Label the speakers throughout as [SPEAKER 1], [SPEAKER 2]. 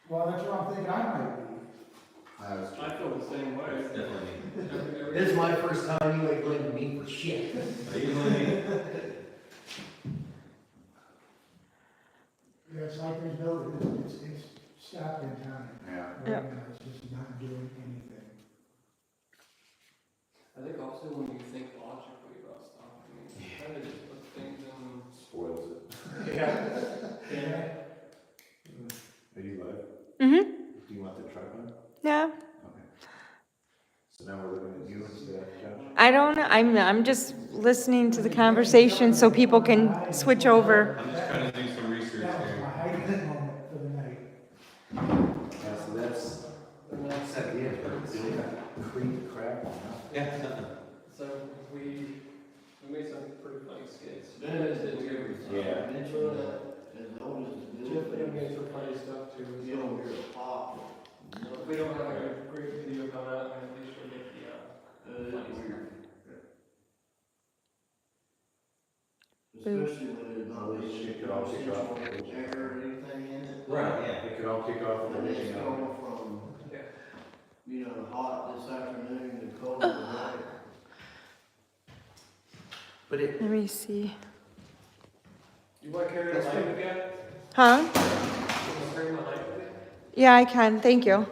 [SPEAKER 1] Well, that's what I'm thinking I might be.
[SPEAKER 2] I feel the same way.
[SPEAKER 3] Definitely.
[SPEAKER 4] This is my first time you ain't blaming me for shit.
[SPEAKER 3] Are you blaming?
[SPEAKER 1] Yeah, it's like there's no, it's stopped in time.
[SPEAKER 4] Yeah.
[SPEAKER 1] Right now, it's just not doing anything.
[SPEAKER 2] I think also when you think logically about stuff, I mean, it kind of just puts things in.
[SPEAKER 4] Spoils it.
[SPEAKER 2] Yeah.
[SPEAKER 4] Are you live?
[SPEAKER 5] Mm-hmm.
[SPEAKER 4] Do you want the truck on?
[SPEAKER 5] Yeah.
[SPEAKER 4] Okay. So now we're looking at you instead of Josh?
[SPEAKER 5] I don't know. I'm just listening to the conversation so people can switch over.
[SPEAKER 3] I'm just trying to do some research
[SPEAKER 1] That was
[SPEAKER 3] here.
[SPEAKER 1] my height moment for the night.
[SPEAKER 4] Yeah, so that's the idea, but doing that creep crap.
[SPEAKER 3] Yeah.
[SPEAKER 2] So we made some pretty funny skits. Dennis did too.
[SPEAKER 4] Yeah.
[SPEAKER 2] Jeff made some funny stuff too.
[SPEAKER 6] You don't hear a pop.
[SPEAKER 2] If we don't have a great video coming out, then at least we'll get the funny stuff.
[SPEAKER 6] Especially when it's not
[SPEAKER 4] It could all kick off.
[SPEAKER 6] air or anything in it.
[SPEAKER 3] Right, yeah.
[SPEAKER 4] It could all kick off with
[SPEAKER 6] And it's
[SPEAKER 4] everything
[SPEAKER 6] going
[SPEAKER 4] else.
[SPEAKER 6] from,
[SPEAKER 2] Yeah.
[SPEAKER 6] you know, hot this afternoon to cold tonight.
[SPEAKER 4] But it,
[SPEAKER 5] Let me see.
[SPEAKER 2] You want to carry the light again?
[SPEAKER 5] Huh?
[SPEAKER 2] You want to carry my light with you?
[SPEAKER 5] Yeah, I can. Thank you.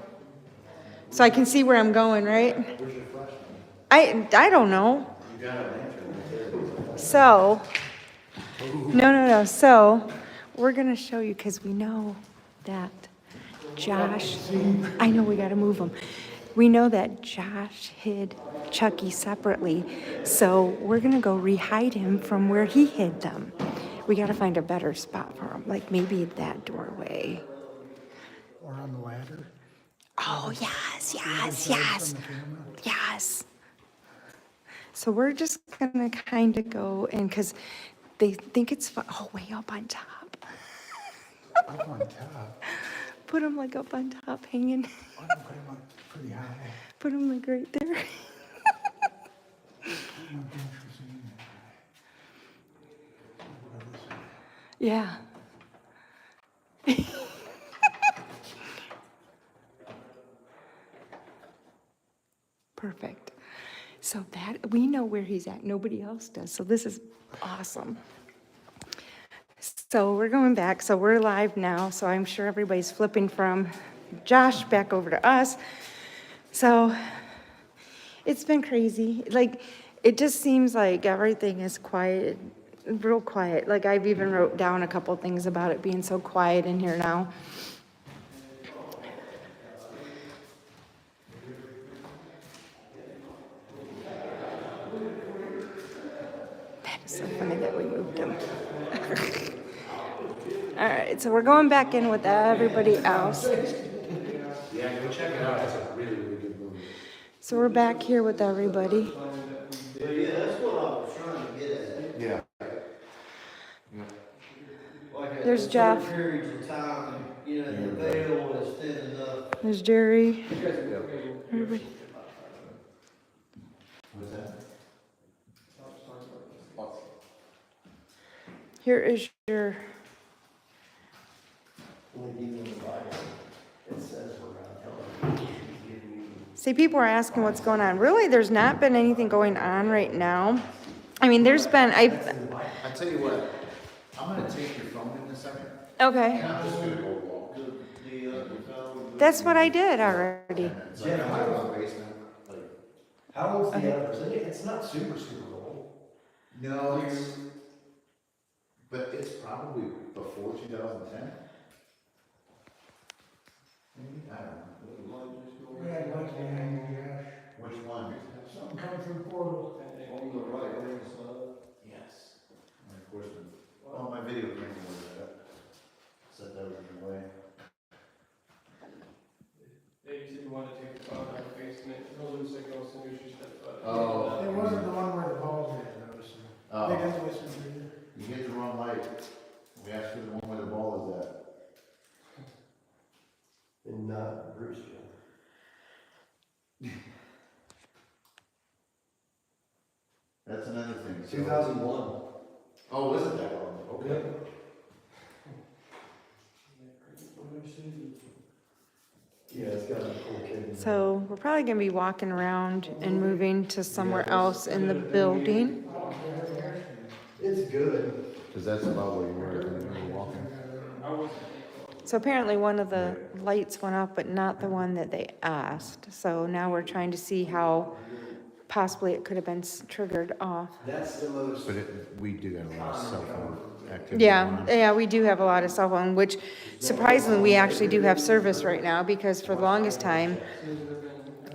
[SPEAKER 5] So I can see where I'm going, right?
[SPEAKER 4] where's your flashlight?
[SPEAKER 5] I don't know.
[SPEAKER 4] You got a lantern right there.
[SPEAKER 5] So, no. So, we're going to show you because we know that Josh, I know we got to move him. We know that Josh hid Chucky separately. So, we're going to go rehide him from where he hid them. We got to find a better spot for him, like maybe that doorway.
[SPEAKER 1] Or on the ladder.
[SPEAKER 5] Oh, yes.
[SPEAKER 1] From the camera.
[SPEAKER 5] Yes. So we're just gonna kind of go in because they think it's fun. Oh, way up on top.
[SPEAKER 1] Up on top.
[SPEAKER 5] Put them like up on top, hanging.
[SPEAKER 1] Oh, no, put 'em up pretty high.
[SPEAKER 5] Put them like right there.
[SPEAKER 1] I don't know if you've seen that. What is it?
[SPEAKER 5] Yeah. Perfect. So that we know where he's at. Nobody else does. So this is awesome. So we're going back. So we're live now. So I'm sure everybody's flipping from Josh back over to us. So it's been crazy. Like, it just seems like everything is quiet, real quiet. Like, I've even wrote down a couple things about it being so quiet in here now. That is so funny that we moved him. All right, so we're going back in with everybody else.
[SPEAKER 4] Yeah, go check it out. It's a really, really good movie.
[SPEAKER 5] So we're back here with everybody.
[SPEAKER 6] But yeah, that's what I was trying to get at.
[SPEAKER 4] Yeah.
[SPEAKER 6] Like at
[SPEAKER 5] There's
[SPEAKER 6] certain
[SPEAKER 5] Jeff.
[SPEAKER 6] periods of time, you know, the veil is thin enough.
[SPEAKER 5] There's Jerry. Everybody.
[SPEAKER 4] What's that?
[SPEAKER 5] Here is your. See, people are asking what's going on. Really, there's not been anything going on right now. I mean, there's been,
[SPEAKER 4] I tell you what, I'm gonna take your phone in a second.
[SPEAKER 5] okay,
[SPEAKER 4] And I'm just gonna go walk.
[SPEAKER 5] that's what I did already.
[SPEAKER 4] So I'm out of the basement, like.
[SPEAKER 7] How old's
[SPEAKER 5] Okay.
[SPEAKER 7] the others? It's not super old.
[SPEAKER 4] No, but it's probably before 2010. Maybe, I don't know.
[SPEAKER 1] We had lunch behind you, Josh.
[SPEAKER 4] Which one?
[SPEAKER 1] Something coming through the portal.
[SPEAKER 6] On the right hand side.
[SPEAKER 4] Yes. And of course, oh, my video camera was that. Set that in the way.
[SPEAKER 2] Yeah, you said you wanted to take the phone out of the basement. No lose signal as soon as you step foot.
[SPEAKER 4] Oh.
[SPEAKER 1] It wasn't the one where the balls at, though, so. They
[SPEAKER 4] Oh,
[SPEAKER 1] didn't listen to you.
[SPEAKER 4] you hit the wrong light. We asked for the one where the ball is at.
[SPEAKER 7] And Bruce.
[SPEAKER 4] That's another thing. So-
[SPEAKER 7] 2001.
[SPEAKER 4] Oh, was it that long? Okay.
[SPEAKER 7] Yeah, it's got a cool kid in there.
[SPEAKER 5] So we're probably gonna be walking around and moving to somewhere else in the building.
[SPEAKER 7] It's good.
[SPEAKER 4] Cause that's about where you were when you were walking.
[SPEAKER 5] So apparently one of the lights went off, but not the one that they asked. So now we're trying to see how possibly it could have been triggered off.
[SPEAKER 7] That's the most.
[SPEAKER 4] But we do got a lot of cell phone activity going on.
[SPEAKER 5] Yeah, we do have a lot of cell phone, which surprisingly, we actually do have service right now because for the longest time,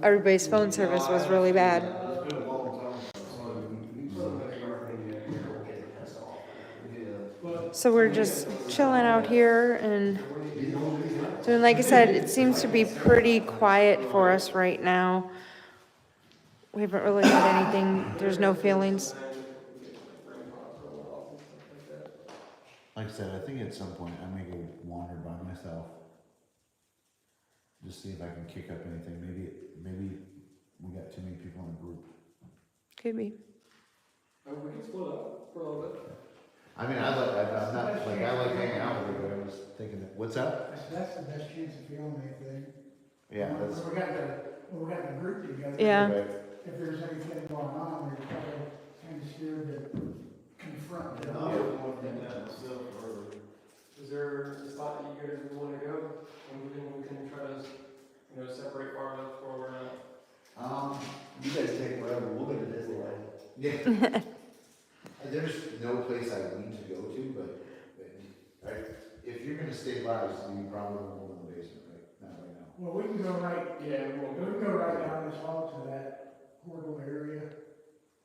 [SPEAKER 5] everybody's phone service was really bad.
[SPEAKER 6] It's been a long time.
[SPEAKER 5] So we're just chilling out here and doing, like I said, it seems to be pretty quiet for us right now. We haven't really had anything, there's no feelings.
[SPEAKER 4] Like I said, I think at some point I may go wander by myself. Just see if I can kick up anything. Maybe we got too many people in a group.
[SPEAKER 5] Could be.
[SPEAKER 2] We can split up for a little bit.
[SPEAKER 4] I mean, I'm not, like, I like hanging out with everybody. I was thinking that, what's up?
[SPEAKER 1] That's the best chance of filming anything.
[SPEAKER 4] Yeah, that's.
[SPEAKER 1] When we got the group together.
[SPEAKER 5] Yeah.
[SPEAKER 4] Right.
[SPEAKER 1] If there's anything going on, we're probably kind of scared to confront it.
[SPEAKER 2] Is there a spot that you guys would want to go? And we can try to, separate far enough where we're not.
[SPEAKER 7] You guys take wherever, we'll go to Disneyland.
[SPEAKER 4] Yeah. There's no place I need to go to, but right, if you're gonna stay live, you probably won't go in the basement, right? Not right now.
[SPEAKER 1] Well, we can go right,
[SPEAKER 2] Yeah, we won't
[SPEAKER 1] we can go right down this hall to that portal area,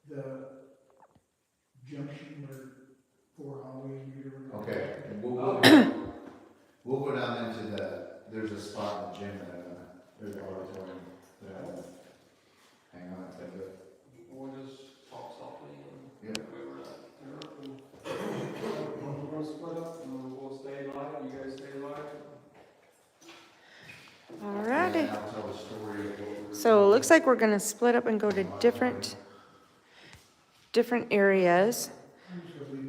[SPEAKER 1] the junction where for Halloween.
[SPEAKER 4] Okay, and we'll go down into there's a spot in the gym there's an auditorium that hang on, it's like that.
[SPEAKER 2] We'll just talk softly and
[SPEAKER 4] Yeah.
[SPEAKER 2] we were not interrupting. We're gonna split up and we'll stay live, you guys stay live.
[SPEAKER 5] Alrighty.
[SPEAKER 4] And I'll tell a story of what we're.
[SPEAKER 5] So it looks like we're gonna split up and go to different areas.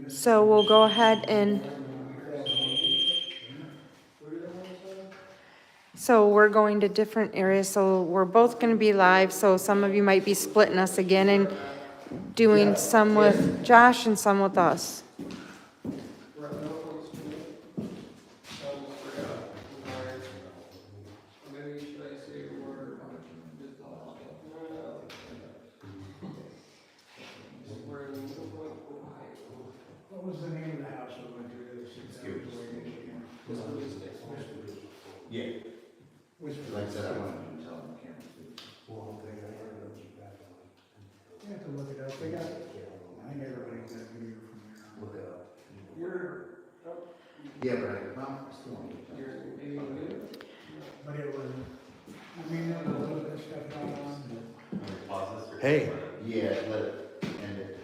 [SPEAKER 5] So we'll go ahead and, so we're going to different areas, so we're both gonna be live, so some of you might be splitting us again and doing some with Josh and some with us.
[SPEAKER 2] We're at no place to meet. Forgot. Maybe should I say we're. We're in the middle of Ohio.
[SPEAKER 1] What was the name of the house we went to?
[SPEAKER 3] Yeah.
[SPEAKER 4] Like I said, I wanted to tell them, I can't.
[SPEAKER 1] You have to look it up. They got, I think everybody's got a video from there.
[SPEAKER 4] Look it up.
[SPEAKER 2] You're,
[SPEAKER 4] Yeah, right, well, I still want to.
[SPEAKER 2] you're maybe new?
[SPEAKER 1] But it was, I mean, there was a little bit of stuff going on, but,
[SPEAKER 3] Pause this or-
[SPEAKER 4] Hey. Yeah, let it end it.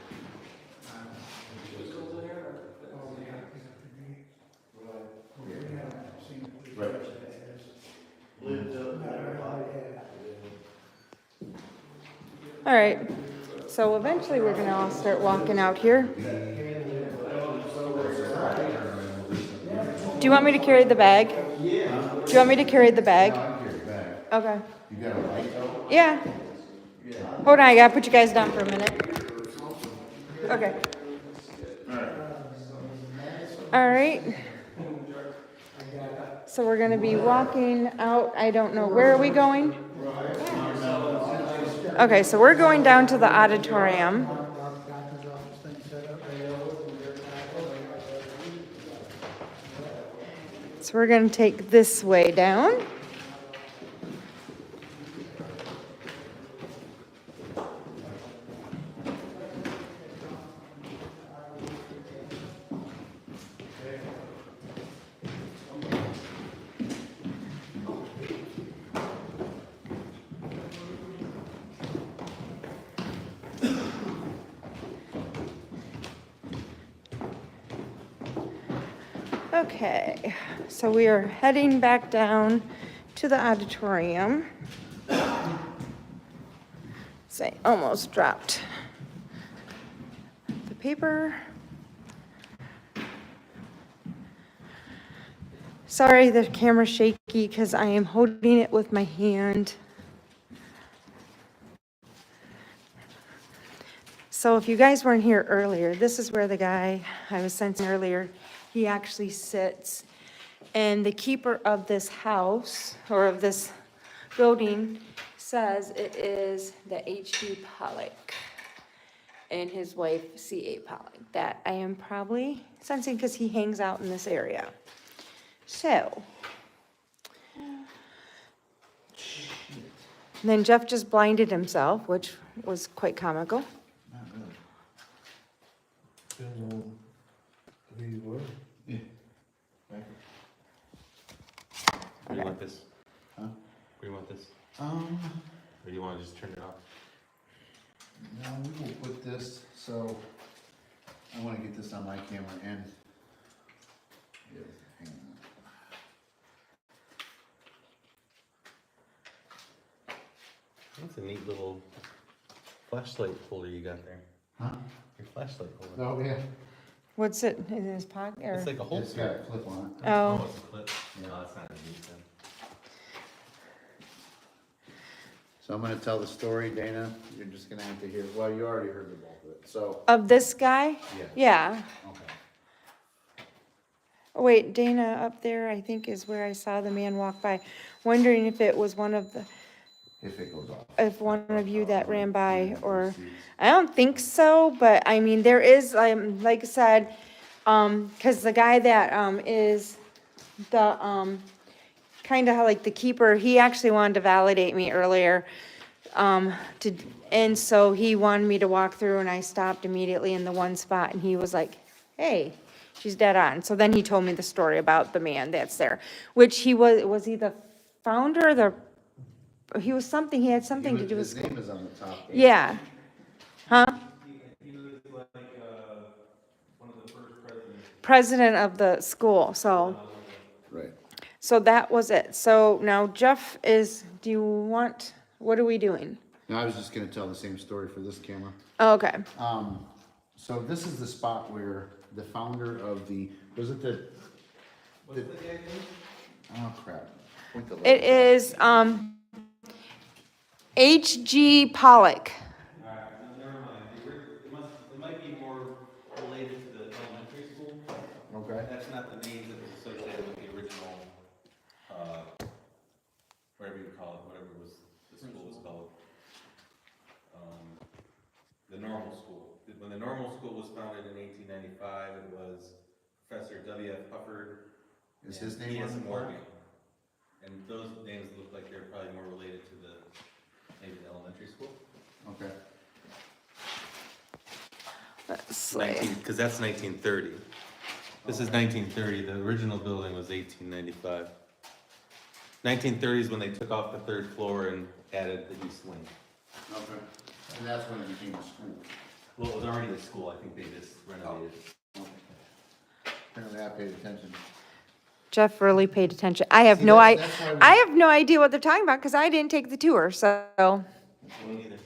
[SPEAKER 2] Crystals in here?
[SPEAKER 1] oh, yeah, it could be. We haven't seen it.
[SPEAKER 4] Right.
[SPEAKER 6] Lived up
[SPEAKER 1] Not
[SPEAKER 6] there.
[SPEAKER 1] everybody has.
[SPEAKER 5] All right, so eventually we're gonna all start walking out here. Do you want me to carry the bag?
[SPEAKER 4] Yeah.
[SPEAKER 5] Do you want me to carry the bag?
[SPEAKER 4] I'm here, back.
[SPEAKER 5] Okay.
[SPEAKER 4] You got a light though?
[SPEAKER 5] Yeah. Hold on, I gotta put you guys down for a minute. Okay. All right. So we're gonna be walking out, I don't know, where are we going? Okay, so we're going down to the auditorium.
[SPEAKER 1] Doctor's office thing set up.
[SPEAKER 5] So we're gonna take this way down. Okay, so we are heading back down to the auditorium. Say, almost dropped the paper. Sorry, the camera's shaky because I am holding it with my hand. So if you guys weren't here earlier, this is where the guy I was sensing earlier, he actually sits. And the keeper of this house, or of this building, says it is the H.D. Pollock and his wife C.A. Pollock. That I am probably sensing because he hangs out in this area. So. And then Jeff just blinded himself, which was quite comical.
[SPEAKER 4] Not really.
[SPEAKER 3] Depends on who you were.
[SPEAKER 4] Yeah. Right.
[SPEAKER 8] Where do you want this?
[SPEAKER 4] Huh?
[SPEAKER 8] Where do you want this? Or do you wanna just turn it off?
[SPEAKER 4] No, we will put this, so I wanna get this on my camera and. Yeah, hang on.
[SPEAKER 8] That's a neat little flashlight holder you got there.
[SPEAKER 4] Huh?
[SPEAKER 8] Your flashlight holder.
[SPEAKER 4] Oh, yeah.
[SPEAKER 5] What's it in his pocket? Or?
[SPEAKER 8] It's like a
[SPEAKER 4] It's
[SPEAKER 8] holster.
[SPEAKER 4] got a clip on it.
[SPEAKER 5] Oh.
[SPEAKER 8] It's a clip. No, that's not a neat then.
[SPEAKER 4] So I'm gonna tell the story, Dana. You're just gonna have to hear, well, you already heard the bulk of it, so.
[SPEAKER 5] Of this guy?
[SPEAKER 4] Yeah.
[SPEAKER 5] Yeah.
[SPEAKER 4] Okay.
[SPEAKER 5] Oh, wait, Dana up there, I think, is where I saw the man walk by. Wondering if it was one of the,
[SPEAKER 4] If it goes off.
[SPEAKER 5] if one of you that ran by, or, I don't think so, but I mean, there is, like I said, cause the guy that, is the, kind of like the keeper, he actually wanted to validate me earlier. And so he wanted me to walk through and I stopped immediately in the one spot and he was like, hey, she's dead on. So then he told me the story about the man that's there, which was he the founder or he was something, he had something to do with
[SPEAKER 4] His
[SPEAKER 5] school.
[SPEAKER 4] name is on the top.
[SPEAKER 5] Yeah. Huh?
[SPEAKER 8] He was like, one of the first presidents.
[SPEAKER 5] President of the school, so.
[SPEAKER 4] Right.
[SPEAKER 5] So that was it. So now Jeff do you want, what are we doing?
[SPEAKER 4] No, I was just gonna tell the same story for this camera.
[SPEAKER 5] Oh, okay.
[SPEAKER 4] So this is the spot where the founder of was it the?
[SPEAKER 8] What's the guy's name?
[SPEAKER 4] Oh, crap. Point the
[SPEAKER 5] It
[SPEAKER 4] light.
[SPEAKER 5] is, H.G. Pollock.
[SPEAKER 8] Alright, no, never mind. It might be more related to the elementary school.
[SPEAKER 4] Okay.
[SPEAKER 8] That's not the name that was associated with the original, whatever you call it, whatever the school was called. The normal school. When the normal school was founded in 1895, it was Professor W.F. Hufford.
[SPEAKER 4] Is his
[SPEAKER 8] and
[SPEAKER 4] name on
[SPEAKER 8] E.S.
[SPEAKER 4] the
[SPEAKER 8] Morgan. And those names look like they're probably more related to maybe the elementary school.
[SPEAKER 4] Okay.
[SPEAKER 5] Let's see.
[SPEAKER 8] Because that's 1930. This is 1930, the original building was 1895. 1930 is when they took off the third floor and added the east wing.
[SPEAKER 4] Okay. And that's when it became a school.
[SPEAKER 8] Well, it was already a school, I think they just renovated it.
[SPEAKER 4] Apparently I paid attention.
[SPEAKER 5] Jeff really paid attention. I have
[SPEAKER 4] See,
[SPEAKER 5] no
[SPEAKER 4] that's why we-
[SPEAKER 5] I have no idea what they're talking about because I didn't take the tour, so.
[SPEAKER 8] Me neither.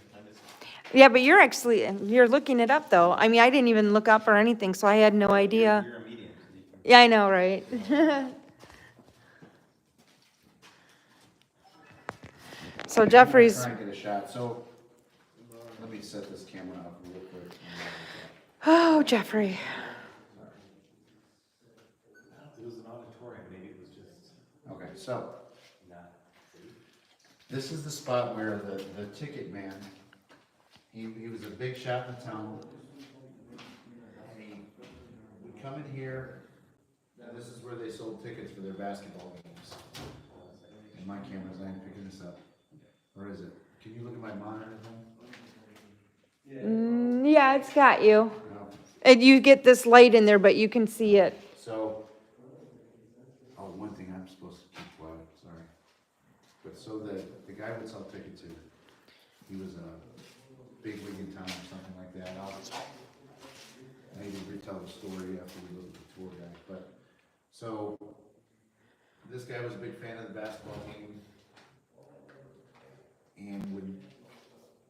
[SPEAKER 5] Yeah, but you're looking it up though. I mean, I didn't even look up or anything, so I had no idea.
[SPEAKER 8] You're a medium. So you can-
[SPEAKER 5] Yeah, I know, right? So Jeffrey's,
[SPEAKER 4] I'm gonna try and get a shot, so let me set this camera up real quick.
[SPEAKER 5] oh, Jeffrey.
[SPEAKER 8] It was an auditorium, maybe it was just
[SPEAKER 4] Okay, so
[SPEAKER 8] not.
[SPEAKER 4] this is the spot where the ticket man, he was a big shot in the town. And he would come in here, and this is where they sold tickets for their basketball games. And my camera's not even picking this up. Or is it? Can you look at my monitor thing?
[SPEAKER 5] Yeah, it's got you.
[SPEAKER 4] No.
[SPEAKER 5] And you get this light in there, but you can see it.
[SPEAKER 4] So, oh, one thing I'm supposed to keep quiet, sorry. But so the guy would sell tickets here. He was a big wig in town or something like that. I'll maybe retell the story after we look at the tour guide, but, so, this guy was a big fan of the basketball team. And when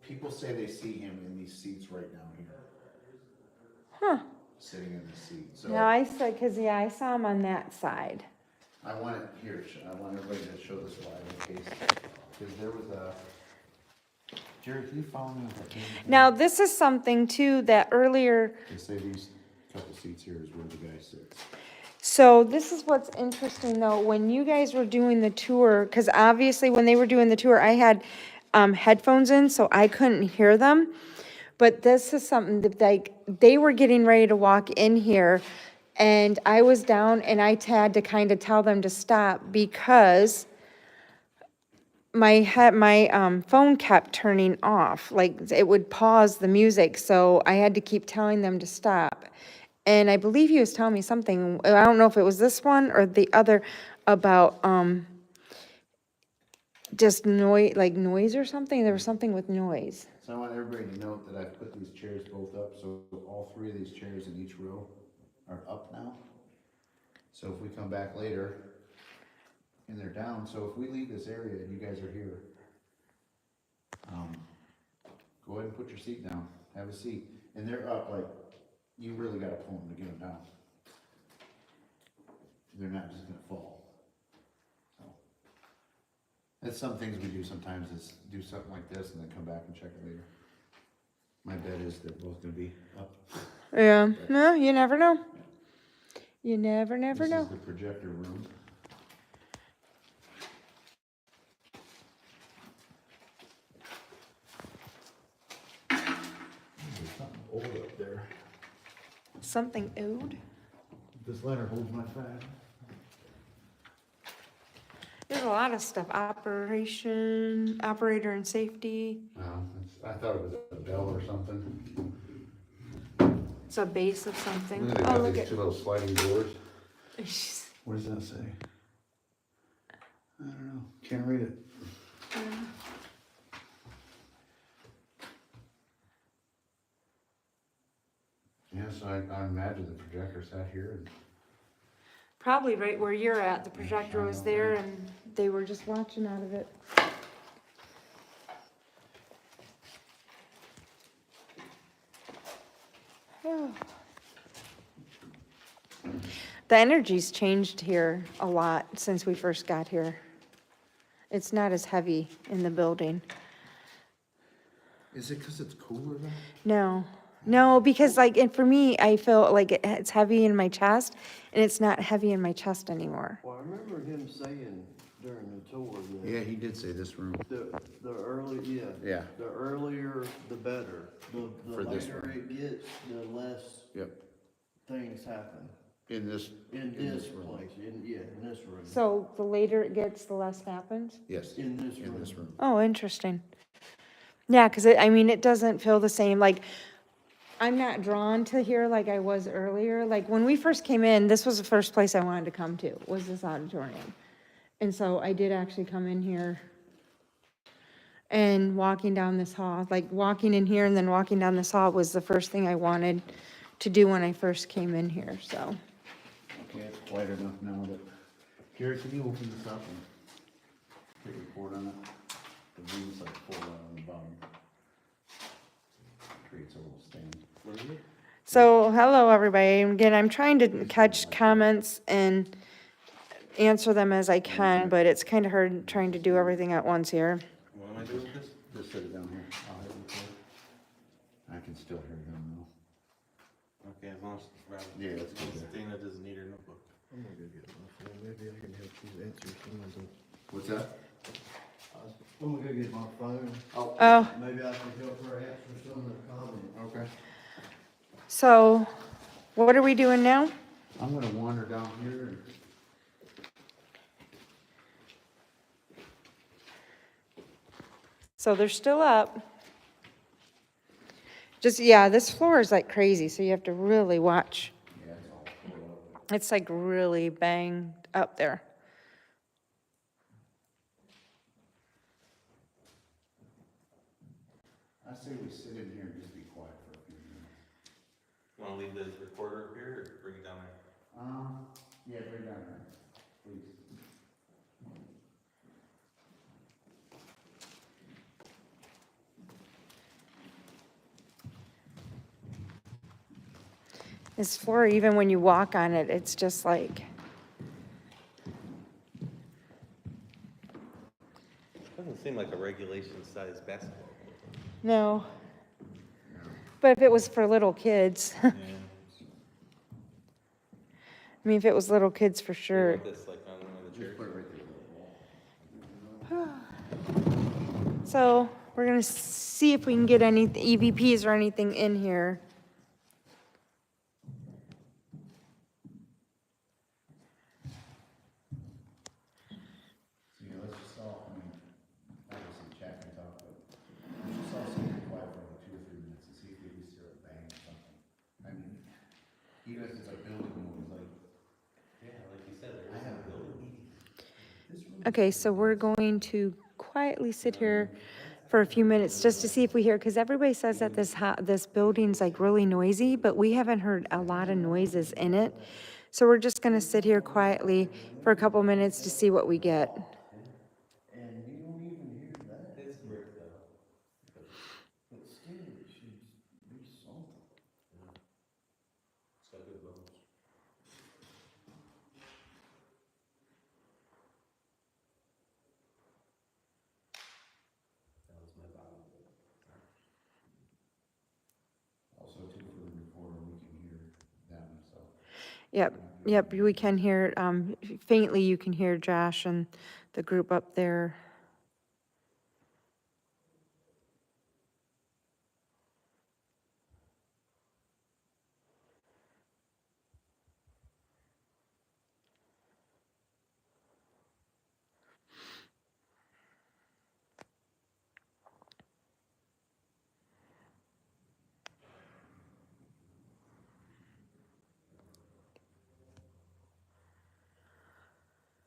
[SPEAKER 4] people say they see him in these seats right down here.
[SPEAKER 5] Huh.
[SPEAKER 4] Sitting in the seat, so.
[SPEAKER 5] No, I said, cause yeah, I saw him on that side.
[SPEAKER 4] I want it here, I want everybody to show this live in case, because there was a, Jerry, can you follow me with that camera?
[SPEAKER 5] Now, this is something too that earlier,
[SPEAKER 4] They say these couple seats here is where the guy sits.
[SPEAKER 5] so this is what's interesting though, when you guys were doing the tour, because obviously when they were doing the tour, I had headphones in, so I couldn't hear them. But this is something that like, they were getting ready to walk in here and I was down and I had to kind of tell them to stop because my phone kept turning off, like it would pause the music, so I had to keep telling them to stop. And I believe he was telling me something, I don't know if it was this one or the other, about, just noise or something, there was something with noise.
[SPEAKER 4] So I want everybody to note that I've put these chairs both up, so all three of these chairs in each row are up now. So if we come back later and they're down, so if we leave this area and you guys are here, go ahead and put your seat down, have a seat, and they're up, like, you really gotta pull them to get them down. They're not just gonna fall. So that's some things we do sometimes, is do something like this and then come back and check it later. My bet is they're both gonna be up.
[SPEAKER 5] Yeah, no, you never know. You never
[SPEAKER 4] This
[SPEAKER 5] know.
[SPEAKER 4] is the projector room. There's something old up there.
[SPEAKER 5] Something old?
[SPEAKER 4] This letter holds my file.
[SPEAKER 5] There's a lot of stuff, operator and safety.
[SPEAKER 4] I thought it was a bell or something.
[SPEAKER 5] It's a base of something.
[SPEAKER 4] Look, they
[SPEAKER 5] Oh,
[SPEAKER 4] got
[SPEAKER 5] look
[SPEAKER 4] these
[SPEAKER 5] at.
[SPEAKER 4] two little sliding doors. What does that say? I don't know, can't read it. Yeah, so I imagine the projector sat here and
[SPEAKER 5] Probably right where you're at, the projector was there and they were just watching out of it. The energy's changed here a lot since we first got here. It's not as heavy in the building.
[SPEAKER 4] Is it because it's cooler then?
[SPEAKER 5] No, because like, and for me, I feel like it's heavy in my chest and it's not heavy in my chest anymore.
[SPEAKER 6] Well, I remember him saying during the tour that.
[SPEAKER 4] Yeah, he did say this room.
[SPEAKER 6] The early,
[SPEAKER 4] Yeah.
[SPEAKER 6] the earlier, the better. The
[SPEAKER 4] For this
[SPEAKER 6] later
[SPEAKER 4] one.
[SPEAKER 6] it gets, the less
[SPEAKER 4] Yep.
[SPEAKER 6] things happen.
[SPEAKER 4] In this
[SPEAKER 6] In this
[SPEAKER 4] room.
[SPEAKER 6] place, in this room.
[SPEAKER 5] So the later it gets, the less happens?
[SPEAKER 4] Yes.
[SPEAKER 6] In this
[SPEAKER 4] In
[SPEAKER 6] room.
[SPEAKER 4] this room.
[SPEAKER 5] Oh, interesting. Yeah, because it doesn't feel the same, like, I'm not drawn to here like I was earlier. Like, when we first came in, this was the first place I wanted to come to, was this auditorium. And so I did actually come in here and walking down this hall, like walking in here and then walking down this hall was the first thing I wanted to do when I first came in here, so.
[SPEAKER 4] Okay, it's quiet enough now that, Gary, can you open this up and hit record on it? The room's like full out on the bottom. Creates a little stain.
[SPEAKER 5] So, hello, everybody. Again, I'm trying to catch comments and answer them as I can, but it's kind of hard trying to do everything at once here.
[SPEAKER 8] What am I doing with this?
[SPEAKER 4] Just set it down here. I'll hit record. I can still hear them though.
[SPEAKER 8] Okay, as long as,
[SPEAKER 4] Yeah, that's
[SPEAKER 8] as long as
[SPEAKER 4] good.
[SPEAKER 8] Dana doesn't need her notebook.
[SPEAKER 7] I'm gonna go get my phone, maybe I can help you answer some of them.
[SPEAKER 4] What's that?
[SPEAKER 6] I'm gonna go get my phone.
[SPEAKER 5] Oh,
[SPEAKER 6] Maybe I can help her answer some of the comments.
[SPEAKER 4] Okay.
[SPEAKER 5] so, what are we doing now?
[SPEAKER 4] I'm gonna wander down here and.
[SPEAKER 5] So they're still up. Just, yeah, this floor is like crazy, so you have to really watch.
[SPEAKER 4] Yeah, it's all full up.
[SPEAKER 5] It's like really banged up there.
[SPEAKER 4] I say we sit in here and just be quiet for a few minutes.
[SPEAKER 8] Want to leave the recorder up here or bring it down there?
[SPEAKER 4] Yeah, bring it down there, please.
[SPEAKER 5] This floor, even when you walk on it, it's just like,
[SPEAKER 8] Doesn't seem like a regulation size basketball.
[SPEAKER 5] No. But if it was for little kids, I
[SPEAKER 8] Yeah.
[SPEAKER 5] mean, if it was little kids, for
[SPEAKER 8] They
[SPEAKER 5] sure.
[SPEAKER 8] want this like on one of the
[SPEAKER 4] Just
[SPEAKER 8] chairs.
[SPEAKER 4] put it right there.
[SPEAKER 5] So we're gonna see if we can get any EVPs or anything in here.
[SPEAKER 4] So, you know, let's just all, I mean, obviously chat can talk, but let's just all sit here quiet for like 2 or 3 minutes and see if we just hear a bang or something. I mean, even if it's a building noise, like,
[SPEAKER 8] Yeah, like you said,
[SPEAKER 4] I have a building.
[SPEAKER 5] Okay, so we're going to quietly sit here for a few minutes just to see if we hear, because everybody says that this building's like really noisy, but we haven't heard a lot of noises in it. So we're just gonna sit here quietly for a couple minutes to see what we get.
[SPEAKER 6] And you don't even hear that,
[SPEAKER 8] It's brick though.
[SPEAKER 6] but still, it should be something.
[SPEAKER 8] It's got good bones. That was my bottom.
[SPEAKER 4] Also too, for the recorder, we can hear them, so.
[SPEAKER 5] Yep, we can hear, faintly you can hear Josh and the group up there.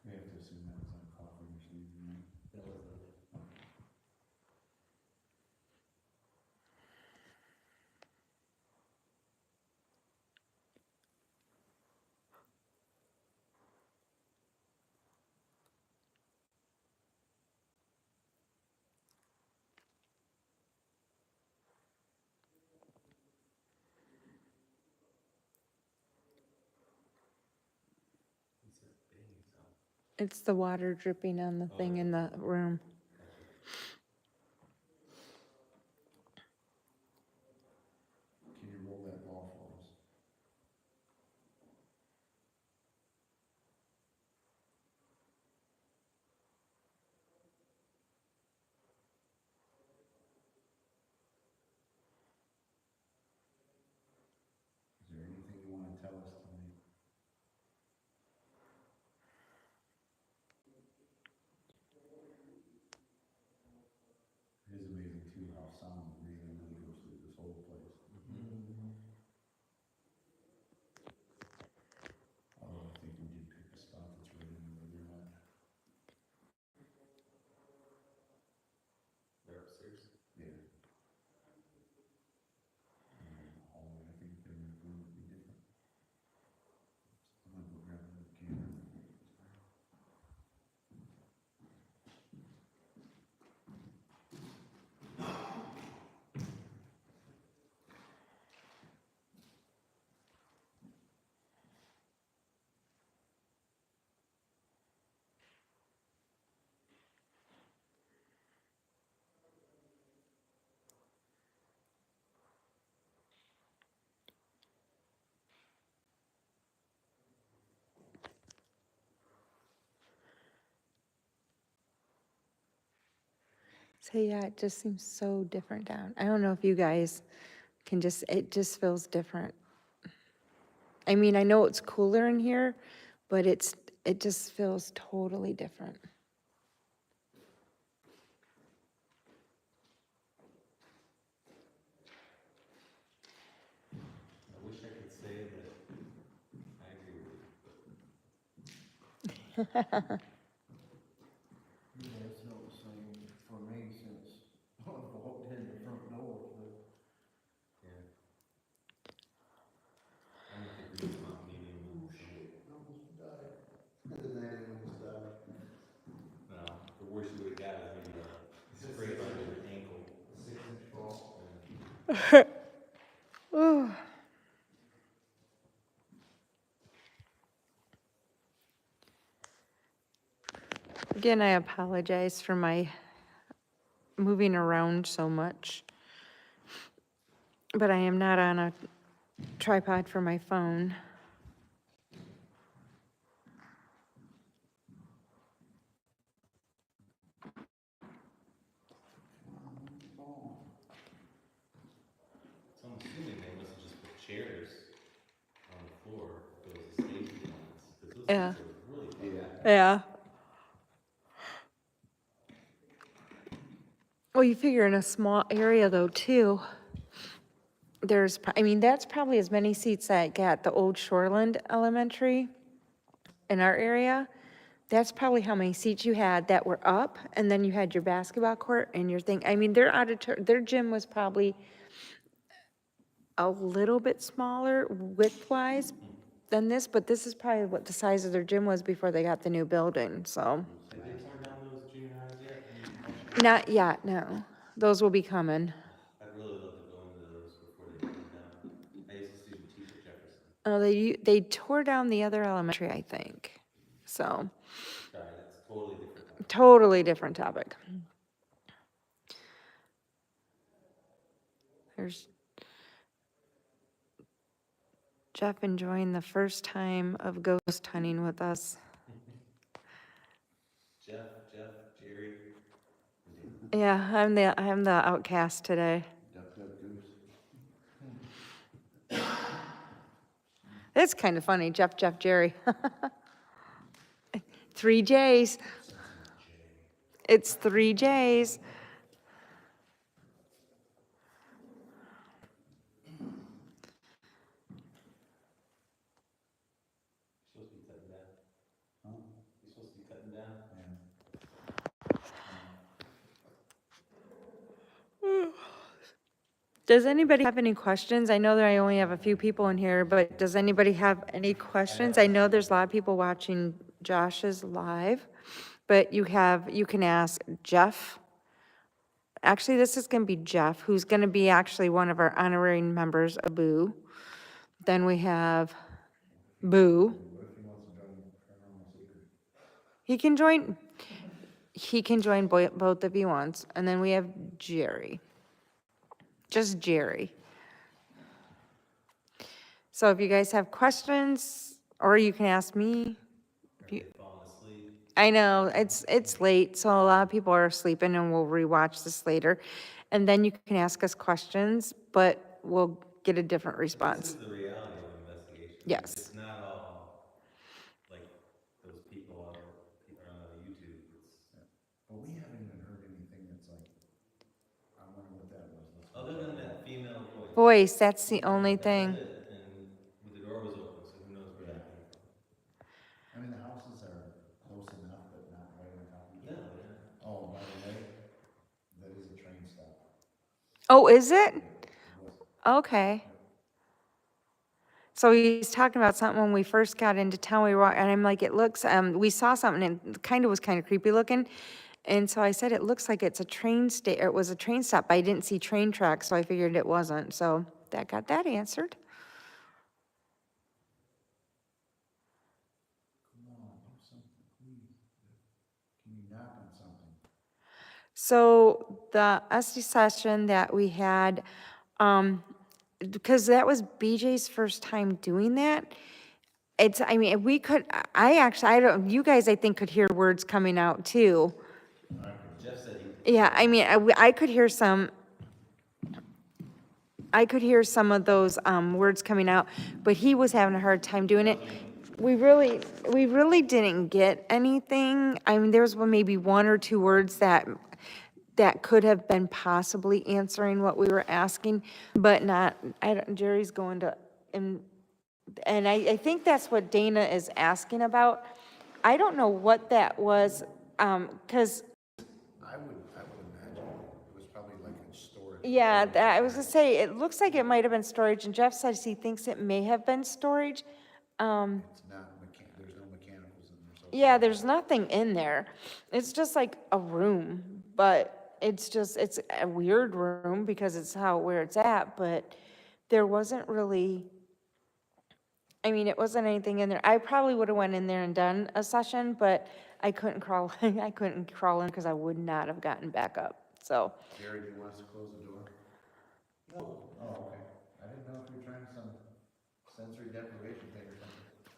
[SPEAKER 4] We have to assume that was on coffee machine, right?
[SPEAKER 8] That was the.
[SPEAKER 5] It's the water dripping on the thing in the room.
[SPEAKER 4] Can you roll that ball for us? Is there anything you wanna tell us tonight? It is amazing too how sound really, really goes through this whole place. Although I think we did pick a spot that's right in where they're at.
[SPEAKER 8] They're upstairs.
[SPEAKER 4] Yeah. And the hallway, I think their room would be different. I'm gonna go grab another camera.
[SPEAKER 5] So yeah, it just seems so different down. I don't know if you guys can just, it just feels different. I mean, I know it's cooler in here, but it just feels totally different.
[SPEAKER 8] I wish I could say that I agree with you.
[SPEAKER 6] Yeah, it's not the same for me since I've walked in the front door, but.
[SPEAKER 8] Yeah. I'm with the Green Mountain medium.
[SPEAKER 6] Almost died.
[SPEAKER 4] The night I almost died.
[SPEAKER 8] No, the worst you would've got is maybe a scrape on your ankle.
[SPEAKER 4] 6-inch ball.
[SPEAKER 5] Ooh. Again, I apologize for my moving around so much. But I am not on a tripod for my phone.
[SPEAKER 8] So I'm assuming they must have just put chairs on the floor, those stage ones, because those
[SPEAKER 5] Yeah.
[SPEAKER 8] seats are really far back.
[SPEAKER 5] Yeah. Well, you figure in a small area though, too, I mean, that's probably as many seats that at the old Shoreland Elementary in our area. That's probably how many seats you had that were up, and then you had your basketball court and your thing. I mean, their gym was probably a little bit smaller width-wise than this, but this is probably what the size of their gym was before they got the new building, so.
[SPEAKER 8] Have they torn down those junior highs yet?
[SPEAKER 5] Not yet, no. Those will be coming.
[SPEAKER 8] I'd really love to go into those before they torn them down. I used to student teach at Jefferson.
[SPEAKER 5] Oh, they tore down the other elementary, I think, so.
[SPEAKER 8] Sorry, that's totally different.
[SPEAKER 5] Totally different topic. There's Jeff enjoying the first time of ghost hunting with us.
[SPEAKER 8] Jeff, Jerry.
[SPEAKER 5] Yeah, I'm the outcast today.
[SPEAKER 4] Duck, duck, goose.
[SPEAKER 5] It's kind of funny, Jeff, Jerry. 3 J's. It's 3 J's.
[SPEAKER 8] You're supposed to be cutting down. Huh? You're supposed to be cutting down.
[SPEAKER 5] Does anybody have any questions? I know that I only have a few people in here, but does anybody have any questions? I know there's a lot of people watching Josh's live, but you can ask Jeff. Actually, this is going to be Jeff, who's going to be actually one of our honorary members of Boo. Then we have Boo. He can join both if he wants. And then we have Jerry. Just Jerry. So if you guys have questions, or you can ask me.
[SPEAKER 8] Falling asleep.
[SPEAKER 5] I know, it's late, so a lot of people are sleeping, and we'll rewatch this later. And then you can ask us questions, but we'll get a different
[SPEAKER 8] This
[SPEAKER 5] response.
[SPEAKER 8] is the reality of investigation.
[SPEAKER 5] Yes.
[SPEAKER 8] It's not all like those people on YouTube.
[SPEAKER 4] But we haven't even heard anything that's like, I wonder what that was. Let's go
[SPEAKER 8] Other than
[SPEAKER 4] check it
[SPEAKER 8] that female voice.
[SPEAKER 5] Voice, that's the only thing.
[SPEAKER 8] That's it. And the door was open, so who knows where that came from.
[SPEAKER 4] out. I mean, the houses are close enough, but not right on top of each
[SPEAKER 8] No,
[SPEAKER 4] other.
[SPEAKER 8] yeah.
[SPEAKER 4] Oh, by the way, that is a train stop.
[SPEAKER 5] Oh, is it?
[SPEAKER 4] It was.
[SPEAKER 5] Okay. So he's talking about something when we first got into town, and I'm like, it looks, we saw something and it was kind of creepy looking. And so I said, it looks like it's a it was a train stop, but I didn't see train tracks, so I figured it wasn't. So that got that answered.
[SPEAKER 4] Come on, do something, please. Can you knock on something?
[SPEAKER 5] So the SD session that we had, because that was BJ's first time doing that, I mean, you guys, I think, could hear words coming out too.
[SPEAKER 8] Jeff said he.
[SPEAKER 5] Yeah, I mean, I could hear some of those words coming out, but he was having a hard time doing it. We really didn't get anything. I mean, there was maybe 1 or 2 words that could have been possibly answering what we were asking, but not, Jerry's going to, and I think that's what Dana is asking about. I don't know what that was, because,
[SPEAKER 4] I would imagine it was probably like in storage.
[SPEAKER 5] yeah, I was gonna say, it looks like it might have been storage, and Jeff says he thinks it may have been storage.
[SPEAKER 4] It's not there's no mechanicals in there, so.
[SPEAKER 5] Yeah, there's nothing in there. It's just like a room, but it's a weird room because it's where it's at, but there wasn't really, I mean, it wasn't anything in there. I probably would have went in there and done a session, but I couldn't crawl in because I would not have gotten back up. so.
[SPEAKER 4] Jerry, do you want us to close the door? No. Oh, okay. I didn't know if you were trying some sensory deprivation thing or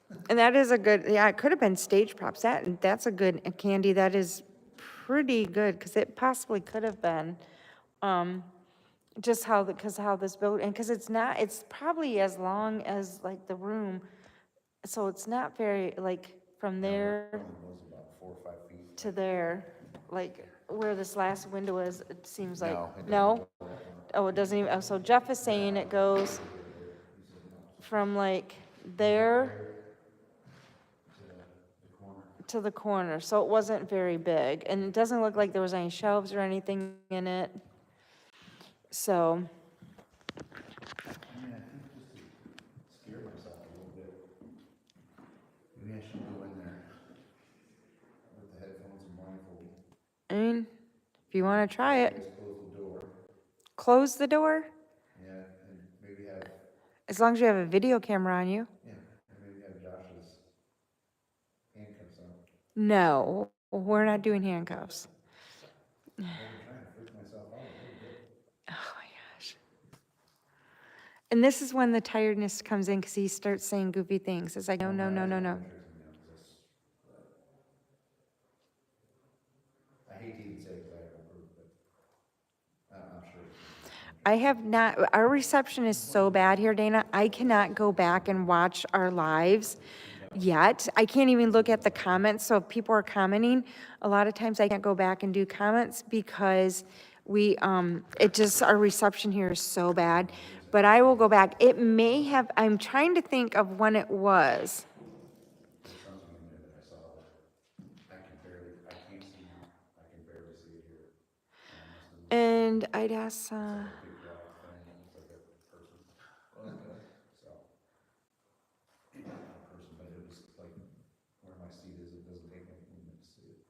[SPEAKER 4] something.
[SPEAKER 5] And that is a good, yeah, it could have been stage props. That's a good, Candy, that is pretty good, because it possibly could have been, just how, because how this building, because it's not, it's probably as long as like the room, so it's not very, like, from
[SPEAKER 4] No,
[SPEAKER 5] there
[SPEAKER 4] it only goes about 4 or 5 feet.
[SPEAKER 5] to there, like, where this last window is, it seems like,
[SPEAKER 4] No, it doesn't
[SPEAKER 5] no?
[SPEAKER 4] go that far.
[SPEAKER 5] Oh, it doesn't even, oh, so Jeff is saying it goes from like there to the corner, so it wasn't very big, and it doesn't look like there was any shelves or anything in it. So,
[SPEAKER 4] I mean, I think just to scare myself a little bit, maybe I should go in there with the headphones and blindfold.
[SPEAKER 5] I mean, if you want to try it,
[SPEAKER 4] Just close the door,
[SPEAKER 5] close the door,
[SPEAKER 4] yeah, and maybe have,
[SPEAKER 5] as long as you have a video camera on you.
[SPEAKER 4] yeah, and maybe have Josh's handcuffs on.
[SPEAKER 5] No, we're not doing handcuffs.
[SPEAKER 4] I've been trying to freak myself out a little bit.
[SPEAKER 5] Oh my gosh. And this is when the tiredness comes in, because he starts saying goofy things. It's like, no, no, no, no, no.
[SPEAKER 4] I hate to even say it because I haven't approved, but I'm sure.
[SPEAKER 5] I have not, our reception is so bad here, Dana, I cannot go back and watch our lives yet. I can't even look at the comments, so if people are commenting, a lot of times I can't go back and do comments because we, it just, our reception here is so bad. But I will go back. It may have, I'm trying to think of when it was.
[SPEAKER 4] There's something in there that I saw that I can't see now. I can barely see it here.
[SPEAKER 5] And I'd ask,
[SPEAKER 4] It's like a big black thing, it looks like a person. Okay. So, not a person, but it was like where my seat is, it doesn't take any movement to see it.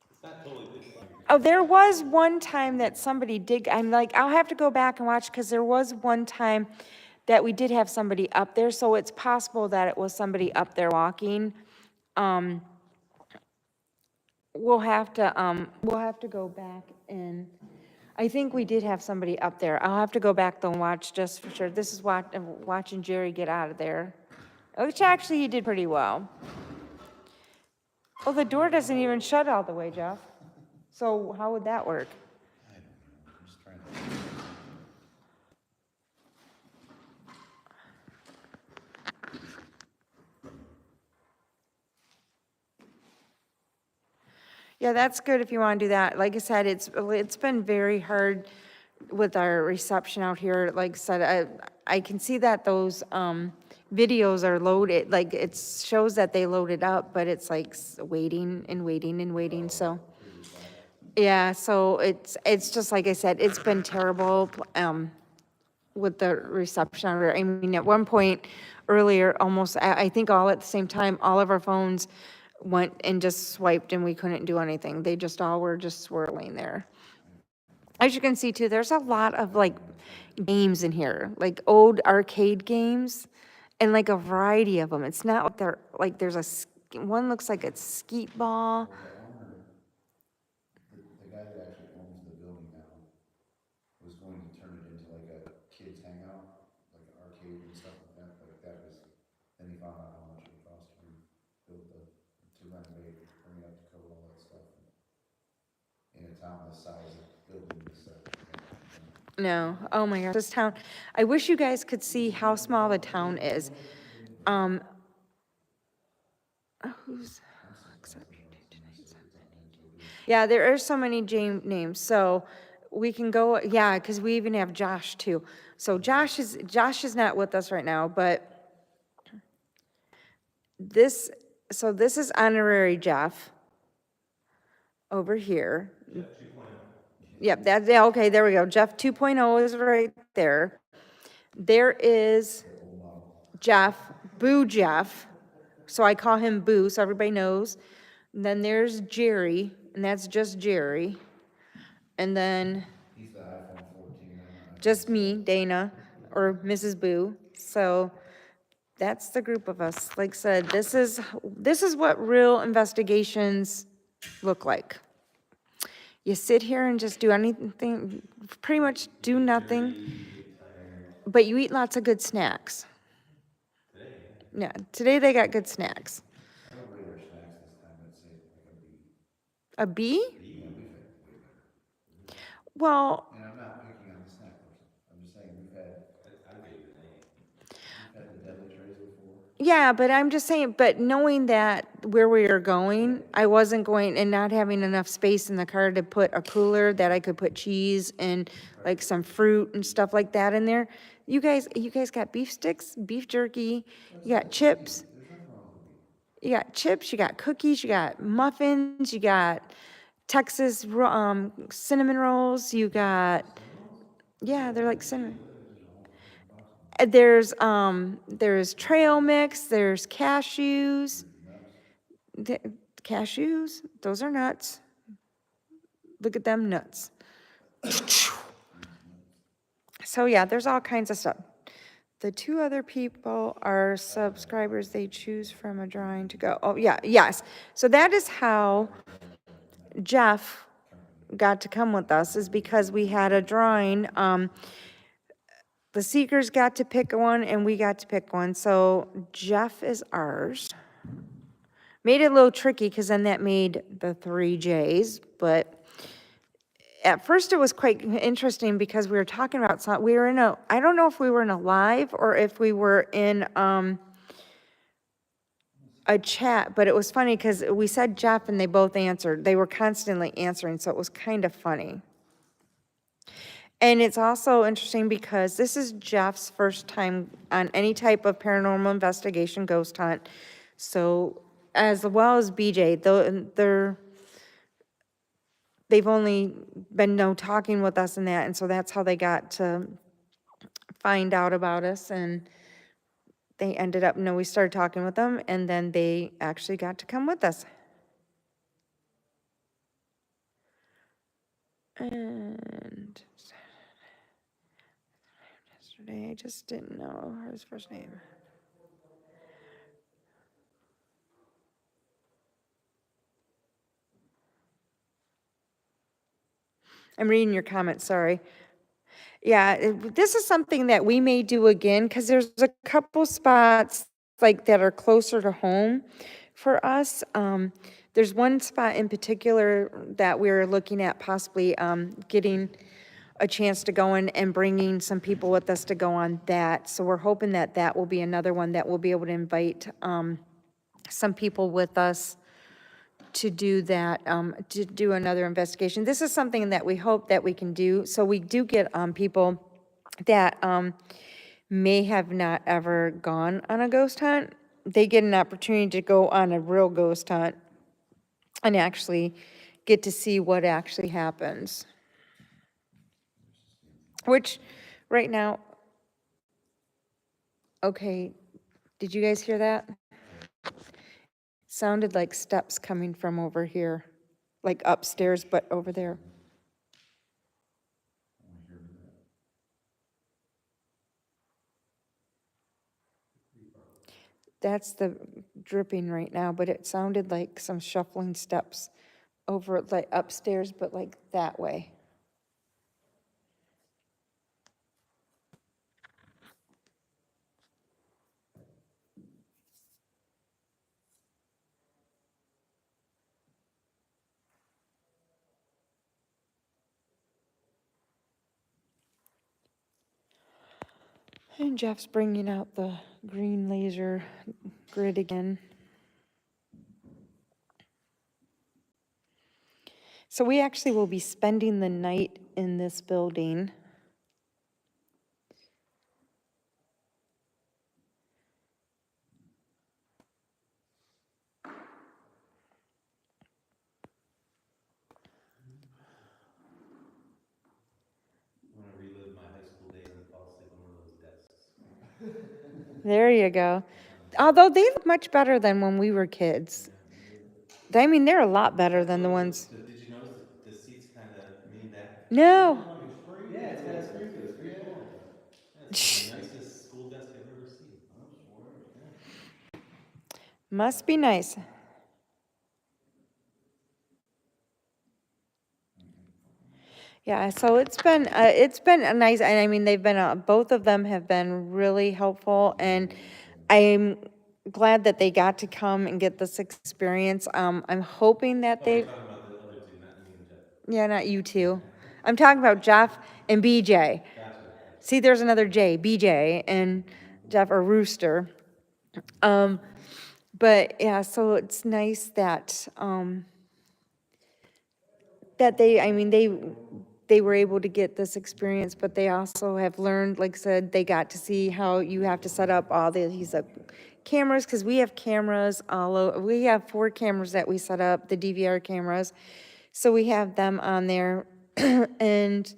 [SPEAKER 8] It's not totally this.
[SPEAKER 5] oh, there was one time that somebody did, I'm like, I'll have to go back and watch, because there was one time that we did have somebody up there, so it's possible that it was somebody up there walking. We'll have to go back and, I think we did have somebody up there. I'll have to go back though and watch just for sure. This is watching Jerry get out of there, which actually he did pretty well. Oh, the door doesn't even shut all the way, Jeff. So how would that work?
[SPEAKER 4] I don't know, I'm just trying to.
[SPEAKER 5] Yeah, that's good if you want to do that. Like I said, it's been very hard with our reception out here. Like I said, I can see that those videos are loaded, like it shows that they loaded up, but it's like waiting and waiting and waiting, so. Yeah, so it's just like I said, it's been terrible with the reception out here. I mean, at one point earlier, almost, I think all at the same time, all of our phones went and just swiped and we couldn't do anything. They just all were just swirling there. As you can see too, there's a lot of like games in here, like old arcade games and like a variety of them. It's not like they're, like there's one looks like it's skeet ball.
[SPEAKER 4] The guy that actually owns the building now was going to turn it into like a kids hangout, like an arcade and stuff like that, but that was, then he found out how much it would cost to build to renovate, bring it up to code, all that stuff. In a town this size, building this stuff.
[SPEAKER 5] No, oh my gosh, this town, I wish you guys could see how small the town is. Who's, yeah, there are so many names, so we can go, yeah, because we even have Josh too. So Josh is not with us right now, but this is honorary Jeff over here. Yep, that's, yeah, okay, there we go. Jeff 2.0 is right there. There is Jeff, Boo Jeff. So I call him Boo, so everybody knows. And then there's Jerry, and that's just Jerry. And then
[SPEAKER 4] He's the iPhone 14.
[SPEAKER 5] just me, Dana, or Mrs. Boo. So That's the group of us. Like I said, this is what real investigations look like. You sit here and just do anything, pretty much do nothing,
[SPEAKER 8] Dirty, you get tired.
[SPEAKER 5] but you eat lots of good snacks.
[SPEAKER 8] Today,
[SPEAKER 5] Yeah, today they got good snacks.
[SPEAKER 4] I would rate our snacks this time, I'd say like a B.
[SPEAKER 5] A B?
[SPEAKER 4] Yeah, we've had way better.
[SPEAKER 5] Well,
[SPEAKER 4] And I'm not picking on the snack person, I'm just saying
[SPEAKER 8] I'd give it an
[SPEAKER 4] we've had the deli trays before.
[SPEAKER 5] yeah, but I'm just saying, but knowing that where we are going, I wasn't going, and not having enough space in the car to put a cooler that I could put cheese and like some fruit and stuff like that in there. You guys got beef sticks, beef jerky, you got chips,
[SPEAKER 4] There's nothing wrong with the B.
[SPEAKER 5] you got chips, you got cookies, you got muffins, you got Texas, cinnamon rolls, you got, yeah, they're like cinnamon. There's trail mix, there's cashews. The- Cashews, those are nuts. Look at them nuts. So yeah, there's all kinds of stuff. The two other people are subscribers they choose from a drawing to go. Oh, yeah, yes. So that is how Jeff got to come with us, is because we had a drawing. The Seekers got to pick one and we got to pick one. So Jeff is ours. Made it a little tricky because then that made the three J's, but at first it was quite interesting because we were talking about some, we were in a, I don't know if we were in a live or if we were in a chat, but it was funny because we said Jeff and they both answered. They were constantly answering, so it was kind of funny. And it's also interesting because this is Jeff's first time on any type of paranormal investigation ghost hunt. So, as well as BJ, they've only been talking with us and that, and so that's how they got to find out about us, and they ended up, we started talking with them, and then they actually got to come with us. And yesterday, I just didn't know his first name. I'm reading your comments, sorry. Yeah, this is something that we may do again, because there's a couple spots like that are closer to home for us. There's one spot in particular that we're looking at possibly getting a chance to go in and bringing some people with us to go on that. So we're hoping that that will be another one that we'll be able to invite some people with us to do that, to do another investigation. This is something that we hope that we can do. So we do get people that may have not ever gone on a ghost hunt. They get an opportunity to go on a real ghost hunt and actually get to see what actually happens. Which, right now, okay, did you guys hear that? Sounded like steps coming from over here, like upstairs, but over there. That's the dripping right now, but it sounded like some shuffling steps over, like upstairs, but like that way. And Jeff's bringing out the green laser grid again. So we actually will be spending the night in this building.
[SPEAKER 8] I want to relive my high school days and fall asleep on one of those desks.
[SPEAKER 5] There you go. Although they look much better than when we were kids. I mean, they're a lot better than the ones.
[SPEAKER 8] Did you notice the seats kind of lean back?
[SPEAKER 5] No.
[SPEAKER 2] Yeah, it's kind of creepy. It's pretty cool.
[SPEAKER 8] Yeah, it's like the nicest school desk I've ever seen.
[SPEAKER 5] Must be nice. Yeah, so it's been a nice, and I mean, they've been, both of them have been really helpful, and I'm glad that they got to come and get this experience. I'm hoping that
[SPEAKER 8] Oh, you're
[SPEAKER 5] they,
[SPEAKER 8] talking about the other two, not me and Jeff.
[SPEAKER 5] yeah, not you two. I'm talking about Jeff and BJ.
[SPEAKER 8] Gotcha.
[SPEAKER 5] See, there's another J, BJ and Jeff or Rooster. But yeah, so it's nice that, that they, I mean, they were able to get this experience, but they also have learned, like I said, they got to see how you have to set up all these cameras, because we have cameras all over, we have 4 cameras that we set up, the DVR cameras. So we have them on there, and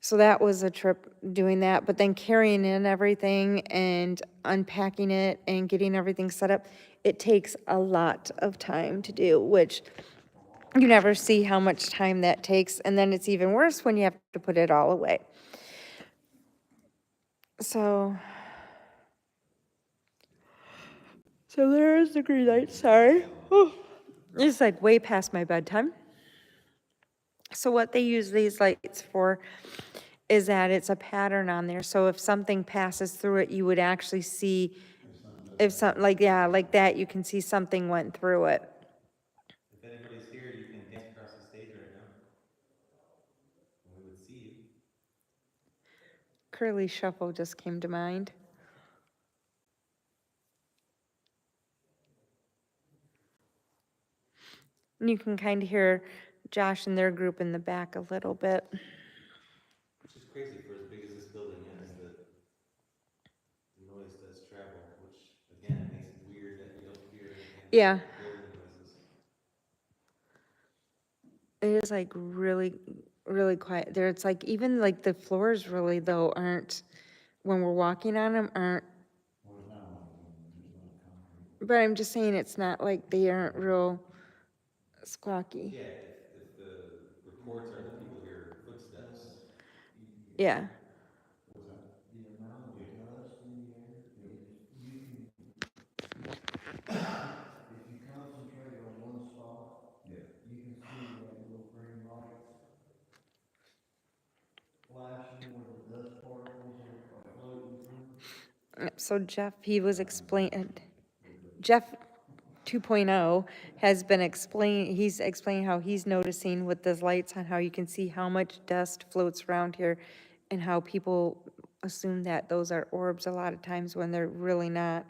[SPEAKER 5] so that was a trip doing that, but then carrying in everything and unpacking it and getting everything set up, it takes a lot of time to do, which you never see how much time that takes, and then it's even worse when you have to put it all away. So there is the green light, sorry. It's like way past my bedtime. So what they use these lights for is that it's a pattern on there, so if something passes through it, you would actually see, if something, like, yeah, like that, you can see something went through it.
[SPEAKER 8] If anybody's here, you can dance across the stage right now. And we would see you.
[SPEAKER 5] Curly Shuffle just came to mind. And you can kind of hear Josh and their group in the back a little bit.
[SPEAKER 8] Which is crazy for as big as this building is, that the noise does travel, which again makes it weird that you don't hear any
[SPEAKER 5] Yeah.
[SPEAKER 8] building noises.
[SPEAKER 5] It is like really, really quiet there. It's like even like the floors really though aren't, when we're walking on them, aren't. But I'm just saying it's not like they aren't real squawky.
[SPEAKER 8] Yeah, if the reports are that people hear footsteps.
[SPEAKER 5] Yeah.
[SPEAKER 6] The amount of dust in the air, you can, if you concentrate on one spot, you can see like little green lights flashing where the dust particles are floating through.
[SPEAKER 5] So Jeff, he was explaining, Jeff 2.0 has been he's explaining how he's noticing with those lights on how you can see how much dust floats around here and how people assume that those are orbs a lot of times when they're really not.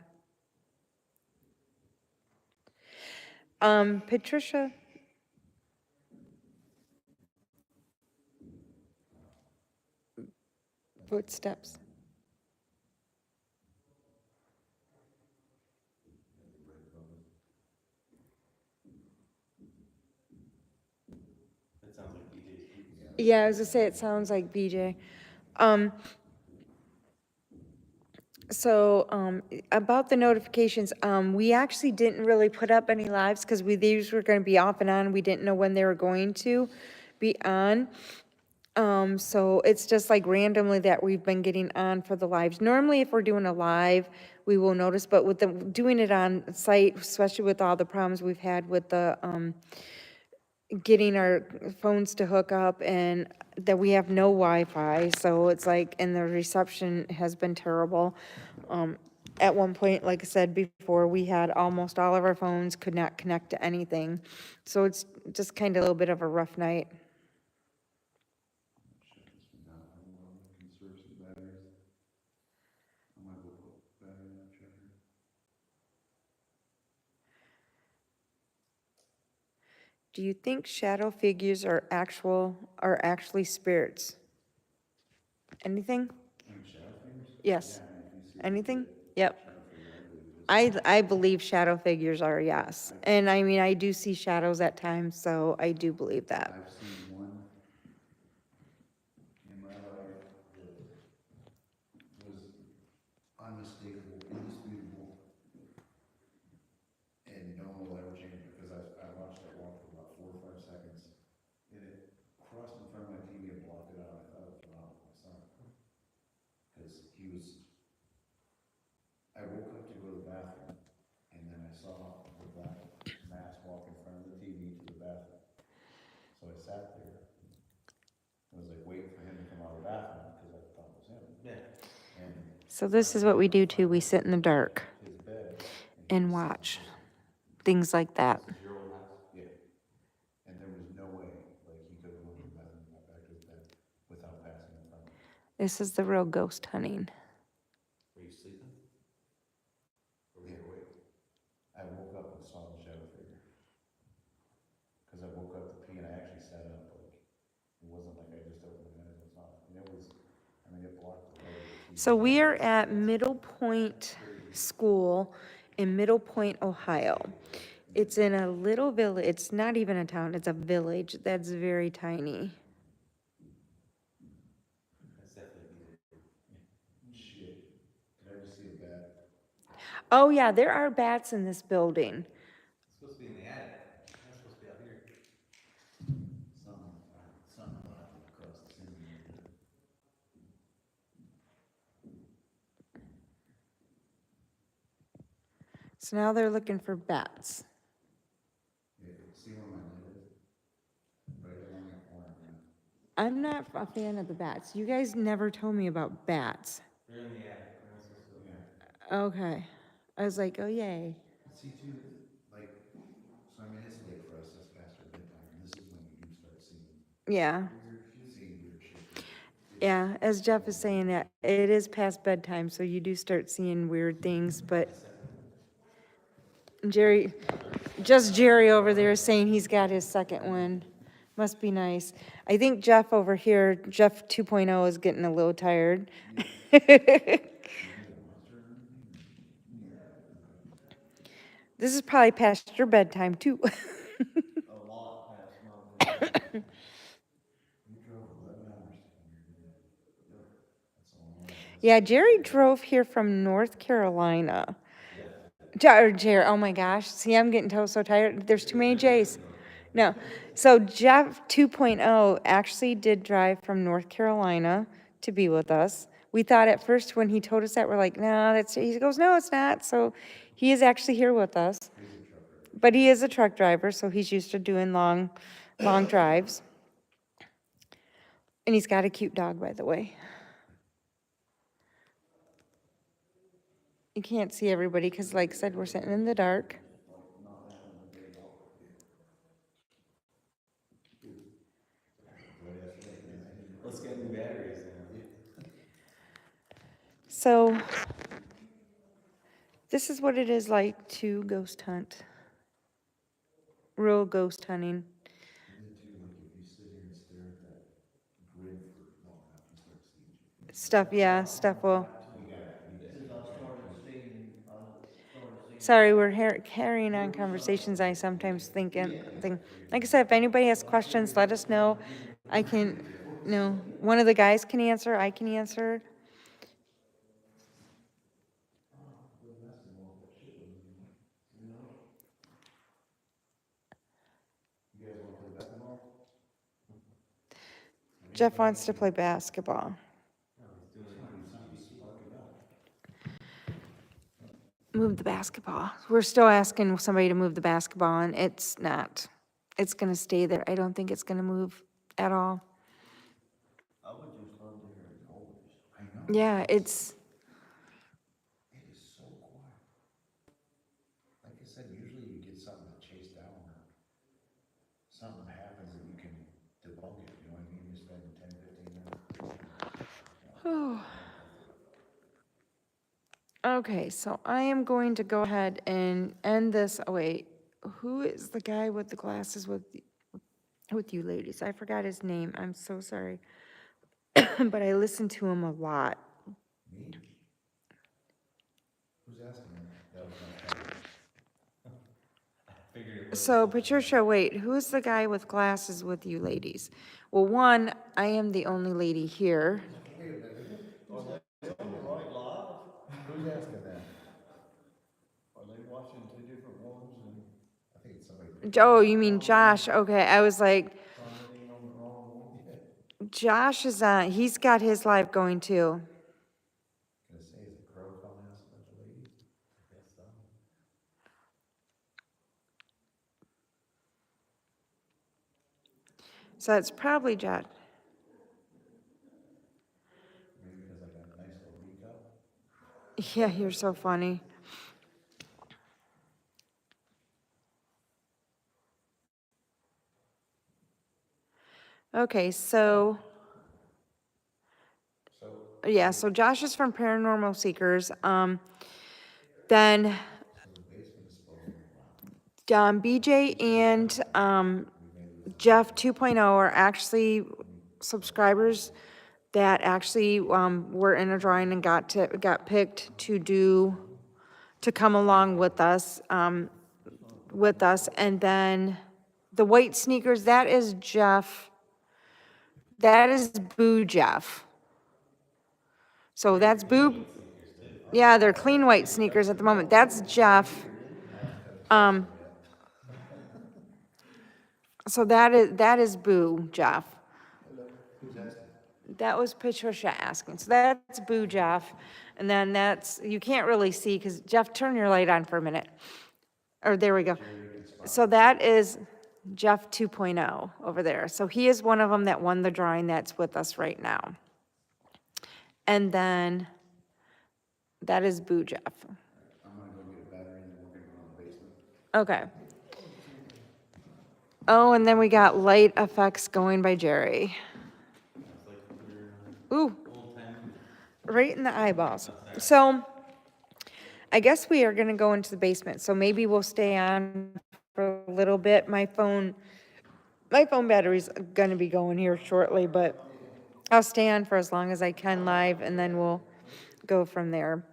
[SPEAKER 5] Patricia. Footsteps.
[SPEAKER 8] That sounds like BJ's boots.
[SPEAKER 5] Yeah, I was gonna say, it sounds like BJ. So, about the notifications, we actually didn't really put up any lives because these were gonna be off and on. We didn't know when they were going to be on. So it's just like randomly that we've been getting on for the lives. Normally, if we're doing a live, we will notice, but with doing it on site, especially with all the problems we've had with the, getting our phones to hook up and that we have no Wi-Fi, so it's like, and the reception has been terrible. At one point, like I said before, we had almost all of our phones could not connect to anything. So it's just kind of a little bit of a rough night.
[SPEAKER 4] Shut this one down for a while, conserve some batteries. I might go put battery in the charger.
[SPEAKER 5] Do you think shadow figures are actually spirits? Anything?
[SPEAKER 4] Shadow figures?
[SPEAKER 5] Yes.
[SPEAKER 4] Yeah, I mean, if you see
[SPEAKER 5] Anything?
[SPEAKER 4] the
[SPEAKER 5] Yep.
[SPEAKER 4] shadow figure, I believe it is.
[SPEAKER 5] I believe shadow figures are, yes. And I mean, I do see shadows at times, so I do believe that.
[SPEAKER 4] I've seen one in my life that was unmistakable, indisputable, and no one will ever change it, because I watched it walk for about 4 or 5 seconds, and it crossed in front of my TV and blocked it out. I thought it was wrong with my son. Because I woke up to go to the bathroom, and then I saw
[SPEAKER 5] So this is what we do too. We sit in the dark
[SPEAKER 4] his bed.
[SPEAKER 5] and watch things like that.
[SPEAKER 8] This is your old house?
[SPEAKER 4] Yeah, and there was no way, like, he could have went to the bathroom and got back to his bed without passing in front of me.
[SPEAKER 5] This is the real ghost hunting.
[SPEAKER 8] Were you sleeping? Or were
[SPEAKER 4] Yeah.
[SPEAKER 8] you awake?
[SPEAKER 4] I woke up and saw the shadow figure. Cause I woke up to pee and I actually sat up, like, it wasn't like I just opened my eyes and saw it, and it was, I mean, it blocked the light.
[SPEAKER 5] So we are at Middle Point School in Middle Point, Ohio. It's in a little village. It's not even a town, it's a village that's very tiny.
[SPEAKER 8] That's definitely needed.
[SPEAKER 4] Shit, did I just see a bat?
[SPEAKER 5] Oh yeah, there are bats in this building.
[SPEAKER 8] It's supposed to be in the attic. It's not supposed to be out here.
[SPEAKER 4] Something flying across the ceiling.
[SPEAKER 5] So now they're looking for bats.
[SPEAKER 4] Yeah, see where my light is? Right along that corner, man.
[SPEAKER 5] I'm not a fan of the bats. You guys never told me about bats.
[SPEAKER 8] They're in the attic. They're not supposed to be in the attic.
[SPEAKER 5] Okay. I was like, oh yay.
[SPEAKER 4] See too, like, so I mean, it's late for us, it's past our bedtime, and this is when you do start seeing
[SPEAKER 5] Yeah.
[SPEAKER 4] weird shit.
[SPEAKER 5] Yeah, as Jeff is saying that, it is past bedtime, so you do start seeing weird things, but Jerry, just Jerry over there is saying he's got his second one. Must be nice. I think Jeff over here, Jeff 2.0 is getting a little tired. This is probably past your bedtime too.
[SPEAKER 6] A lot past my bedtime.
[SPEAKER 4] You drove 11 hours to come here, didn't you? Yep. That's a long way.
[SPEAKER 5] Yeah, Jerry drove here from North Carolina. Jerry, oh my gosh, see, I'm getting so tired. There's too many J's. No, so Jeff 2.0 actually did drive from North Carolina to be with us. We thought at first when he told us that, we're like, no, that's, he goes, no, it's not. So he is actually here with us. But he is a truck driver, so he's used to doing long drives. And he's got a cute dog, by the way. You can't see everybody because, like I said, we're sitting in the dark.
[SPEAKER 8] Let's get new batteries in.
[SPEAKER 5] So this is what it is like to ghost hunt. Real ghost hunting.
[SPEAKER 4] And then too, like, if you sit here and stare at that grid for long enough, you start seeing shit.
[SPEAKER 5] Stuff, yeah, stuff will.
[SPEAKER 6] Since I started seeing,
[SPEAKER 5] Sorry, we're carrying on conversations I sometimes think. Like I said, if anybody has questions, let us know. I can, one of the guys can answer, I can answer.
[SPEAKER 4] You guys wanna play basketball?
[SPEAKER 5] Jeff wants to play basketball. Move the basketball. We're still asking somebody to move the basketball, and it's not. It's gonna stay there. I don't think it's gonna move at all.
[SPEAKER 6] I would just love to hear it always.
[SPEAKER 4] I know.
[SPEAKER 5] Yeah,
[SPEAKER 4] It is so quiet. Like I said, usually you get something to chase down or something happens and you can debunk it, you know what I mean? You spend 10, 15 minutes.
[SPEAKER 5] Okay, so I am going to go ahead and end this. Oh, wait, who is the guy with the glasses with you ladies? I forgot his name. I'm so sorry. But I listen to him a lot.
[SPEAKER 4] Me? Who's asking me? That was my friend.
[SPEAKER 8] Figured it was.
[SPEAKER 5] So Patricia, wait, who's the guy with glasses with you ladies? Well, one, I am the only lady here.
[SPEAKER 4] Wait a minute.
[SPEAKER 6] Right live?
[SPEAKER 4] Who's asking that?
[SPEAKER 6] Are they watching two different ones and
[SPEAKER 4] I think it's somebody.
[SPEAKER 5] Oh, you mean Josh? Okay, I was like,
[SPEAKER 6] commenting on the wrong one?
[SPEAKER 5] Josh is on, he's got his live going too.
[SPEAKER 4] Gonna say, is a crow calling us a bunch of ladies?
[SPEAKER 8] Yes, so.
[SPEAKER 5] So it's probably Josh.
[SPEAKER 4] Maybe because I got a nice little recap.
[SPEAKER 5] Yeah, you're so funny. Okay, so, yeah, so Josh is from Paranormal Seekers. Then, BJ and, Jeff 2.0 are actually subscribers that actually, were in a drawing and got picked to come along with us, and then the white sneakers, that is Jeff, that is Boo Jeff. So that's Boo, yeah, they're clean white sneakers at the moment, that's Jeff. So that is Boo Jeff.
[SPEAKER 4] Who's asking?
[SPEAKER 5] That was Patricia asking, so that's Boo Jeff, and then that's, you can't really see, because Jeff, turn your light on for a minute. Or, there we go. So that is Jeff 2.0 over there. So he is one of them that won the drawing that's with us right now. And then that is Boo Jeff.
[SPEAKER 4] I'm gonna go get a battery and then we're gonna go in the basement.
[SPEAKER 5] Okay. Oh, and then we got light effects going by Jerry. Ooh, right in the eyeballs. So I guess we are gonna go into the basement, so maybe we'll stay on for a little bit. My phone battery's gonna be going here shortly, but I'll stay on for as long as I can live, and then we'll go from there.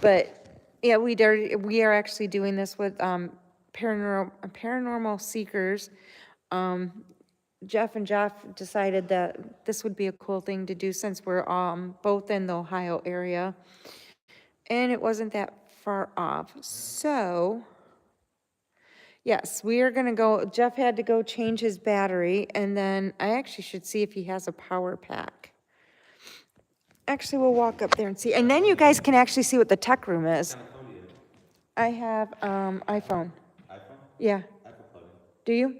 [SPEAKER 5] But, yeah, we are actually doing this with, Paranormal Seekers. Jeff and Jeff decided that this would be a cool thing to do since we're, both in the Ohio area. And it wasn't that far off, so, yes, we are gonna go, Jeff had to go change his battery, and then I actually should see if he has a power pack. Actually, we'll walk up there and see, and then you guys can actually see what the tech room is. I have, iPhone.
[SPEAKER 8] iPhone?
[SPEAKER 5] Yeah,
[SPEAKER 8] I can plug in.
[SPEAKER 5] do you?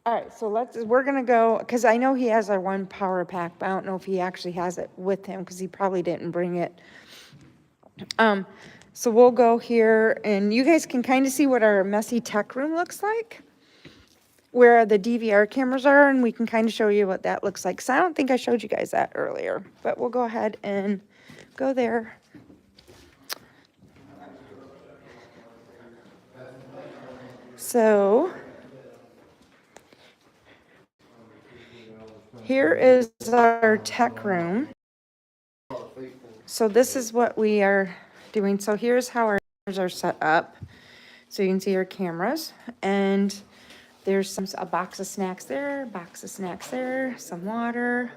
[SPEAKER 5] All right, so we're gonna go, because I know he has our one power pack, but I don't know if he actually has it with him, because he probably didn't bring it. So we'll go here, and you guys can kind of see what our messy tech room looks like, where the DVR cameras are, and we can kind of show you what that looks like. So I don't think I showed you guys that earlier, but we'll go ahead and go there. So here is our tech room. So this is what we are doing. So here's how our cameras are set up. So you can see our cameras, and there's a box of snacks there, box of snacks there, some water.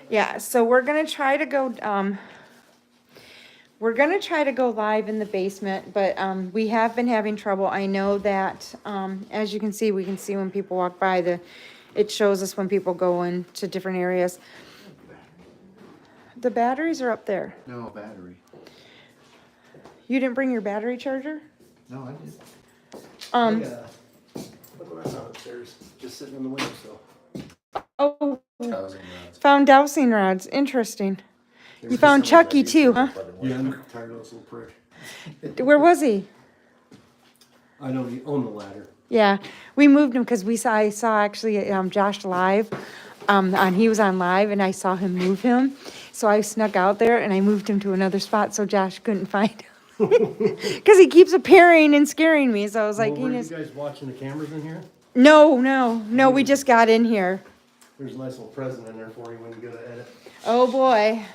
[SPEAKER 5] Yeah, so we're gonna try to go, live in the basement, but, we have been having trouble. I know that, as you can see, we can see when people walk by, it shows us when people go into different areas. The batteries are up there.
[SPEAKER 4] No, battery.
[SPEAKER 5] You didn't bring your battery charger?
[SPEAKER 4] No, I did.
[SPEAKER 7] Look what I found upstairs, just sitting on the windowsill.
[SPEAKER 5] Oh,
[SPEAKER 4] Housing rods.
[SPEAKER 5] found dowsing rods, interesting. You found Chucky too, huh?
[SPEAKER 7] Yeah, I'm tired of this little prick.
[SPEAKER 5] Where was he?
[SPEAKER 7] I know he owned the ladder.
[SPEAKER 5] Yeah, we moved him because I saw actually, Josh live, he was on live, and I saw him move him. So I snuck out there and I moved him to another spot so Josh couldn't find him. Because he keeps appearing and scaring me, so I was like,
[SPEAKER 7] Well, were you
[SPEAKER 5] Enos.
[SPEAKER 7] guys watching the cameras in here?
[SPEAKER 5] No, we just got in here.
[SPEAKER 7] There's a nice little present in there for you when you go to edit.
[SPEAKER 5] Oh, boy.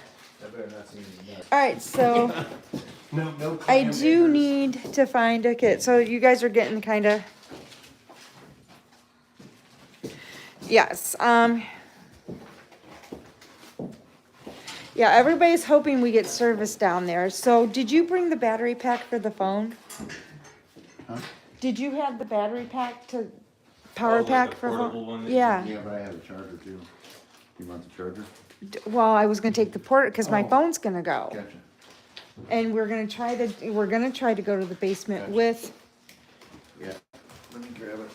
[SPEAKER 4] I better not see any nuts.
[SPEAKER 5] All right, so
[SPEAKER 7] No.
[SPEAKER 5] I do need to find a kit. So you guys are getting kind of, yes, yeah, everybody's hoping we get service down there. So did you bring the battery pack for the phone?
[SPEAKER 4] Huh?
[SPEAKER 5] Did you have the battery pack power
[SPEAKER 8] like
[SPEAKER 5] pack
[SPEAKER 8] the
[SPEAKER 5] for
[SPEAKER 8] portable
[SPEAKER 5] phone?
[SPEAKER 8] one that
[SPEAKER 5] Yeah.
[SPEAKER 4] Yeah, but I have a charger too. You want the charger?
[SPEAKER 5] Well, I was gonna take the port, because my
[SPEAKER 4] Oh.
[SPEAKER 5] phone's gonna go.
[SPEAKER 4] Gotcha.
[SPEAKER 5] And we're gonna try to go to the basement
[SPEAKER 4] Gotcha.
[SPEAKER 5] with,
[SPEAKER 4] Yeah. Let me grab it.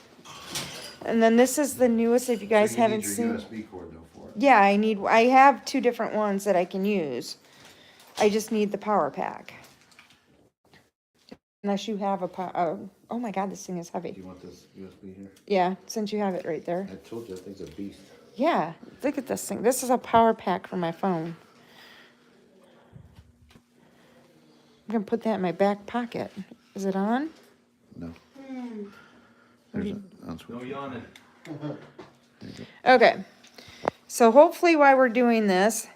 [SPEAKER 5] and then this is the newest, if you guys
[SPEAKER 4] So you
[SPEAKER 5] haven't
[SPEAKER 4] need
[SPEAKER 5] seen.
[SPEAKER 4] your USB cord though for it.
[SPEAKER 5] Yeah, I have 2 different ones that I can use. I just need the power pack. Unless you have oh my God, this thing is
[SPEAKER 4] Do
[SPEAKER 5] heavy.
[SPEAKER 4] you want this USB here?
[SPEAKER 5] Yeah, since you have it right there.
[SPEAKER 4] I told you, that thing's a beast.
[SPEAKER 5] Yeah, look at this thing. This is a power pack for my phone. I'm gonna put that in my back pocket. Is it on?
[SPEAKER 4] No. There's a, on switch.
[SPEAKER 8] No yawning.
[SPEAKER 5] Okay. So hopefully while we're doing this,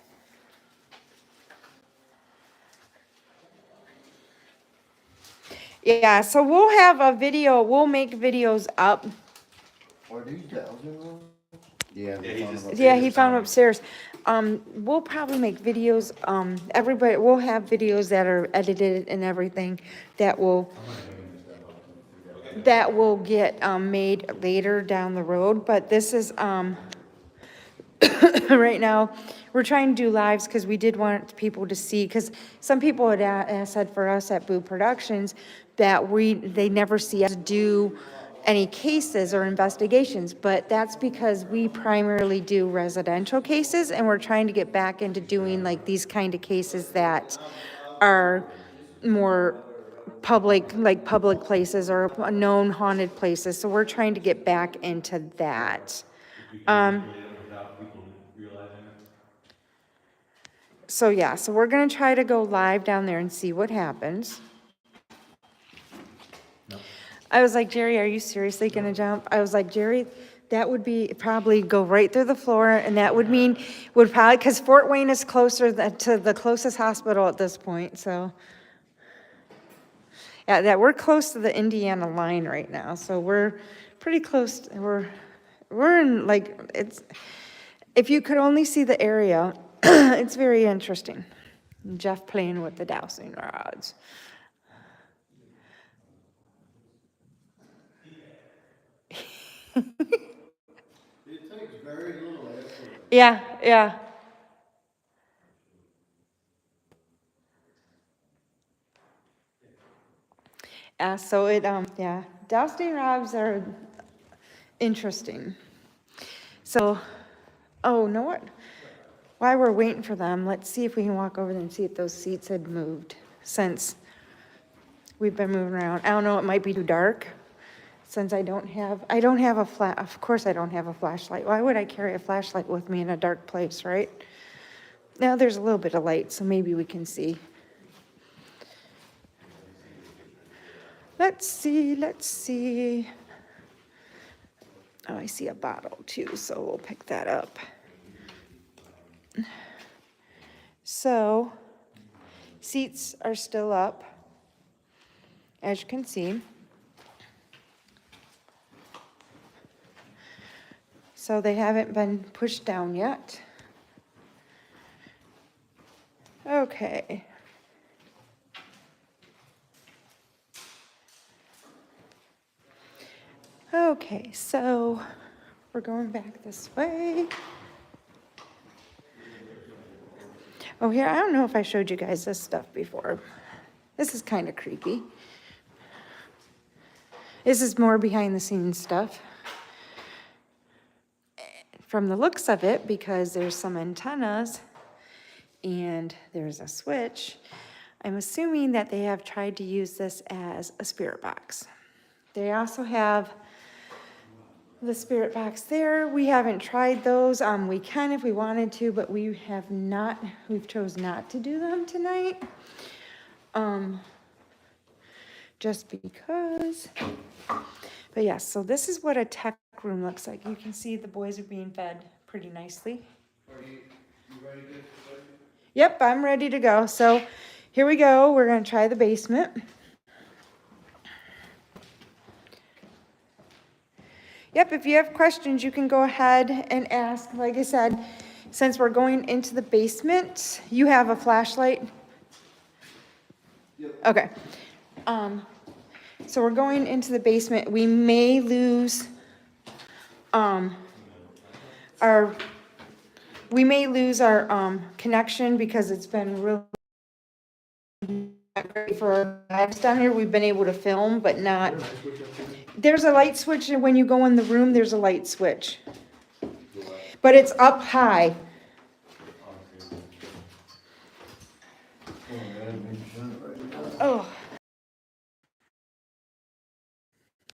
[SPEAKER 5] yeah, so we'll have a video, we'll make videos up.
[SPEAKER 6] Are these dowsing rods?
[SPEAKER 4] Yeah.
[SPEAKER 8] Yeah, he just-
[SPEAKER 5] Yeah, he found them upstairs. We'll probably make videos, everybody, we'll have videos that are edited and everything that will get, made later down the road, but this is, right now, we're trying to do lives because we did want people to see, because some people had said for us at Boo Productions that they never see us do any cases or investigations, but that's because we primarily do residential cases, and we're trying to get back into doing like these kind of cases that are more public, like public places or known haunted places, so we're trying to get back into that.
[SPEAKER 8] Without people realizing it.
[SPEAKER 5] So yeah, so we're gonna try to go live down there and see what happens. I was like, Jerry, are you seriously gonna jump? I was like, Jerry, that would be probably go right through the floor, and that would mean, would probably, because Fort Wayne is closer to the closest hospital at this point, so. Yeah, that we're close to the Indiana line right now, so we're pretty close, we're in like, if you could only see the area, it's very interesting. Jeff playing with the dowsing rods.
[SPEAKER 6] It takes very little effort.
[SPEAKER 5] Yeah, yeah. So yeah, dowsing rods are interesting. So, oh, know what? While we're waiting for them, let's see if we can walk over there and see if those seats had moved since we've been moving around. I don't know, it might be too dark since I don't have of course I don't have a flashlight. Why would I carry a flashlight with me in a dark place, right? Now there's a little bit of light, so maybe we can see. Let's see. Oh, I see a bottle too, so we'll pick that up. So, seats are still up, as you can see. So they haven't been pushed down yet. Okay. Okay, so we're going back this way. Oh, here, I don't know if I showed you guys this stuff before. This is kind of creepy. This is more behind the scenes stuff. From the looks of it, because there's some antennas and there's a switch, I'm assuming that they have tried to use this as a spirit box. They also have the spirit box there. We haven't tried those. We can if we wanted to, but we have not, we've chose not to do them tonight. Just because. But yeah, so this is what a tech room looks like. You can see the boys are being fed pretty nicely.
[SPEAKER 6] Are you ready to get started?
[SPEAKER 5] Yep, I'm ready to go. So here we go. We're gonna try the basement. Yep, if you have questions, you can go ahead and ask. Like I said, since we're going into the basement, you have a flashlight?
[SPEAKER 6] Yep.
[SPEAKER 5] Okay. So we're going into the basement. We may lose our connection because it's been really not great for our lives down here. We've been able to film, but not. There's a light switch, and when you go in the room, there's a light switch. but it's up high.
[SPEAKER 6] Oh, yeah, 100% right now.
[SPEAKER 5] Oh,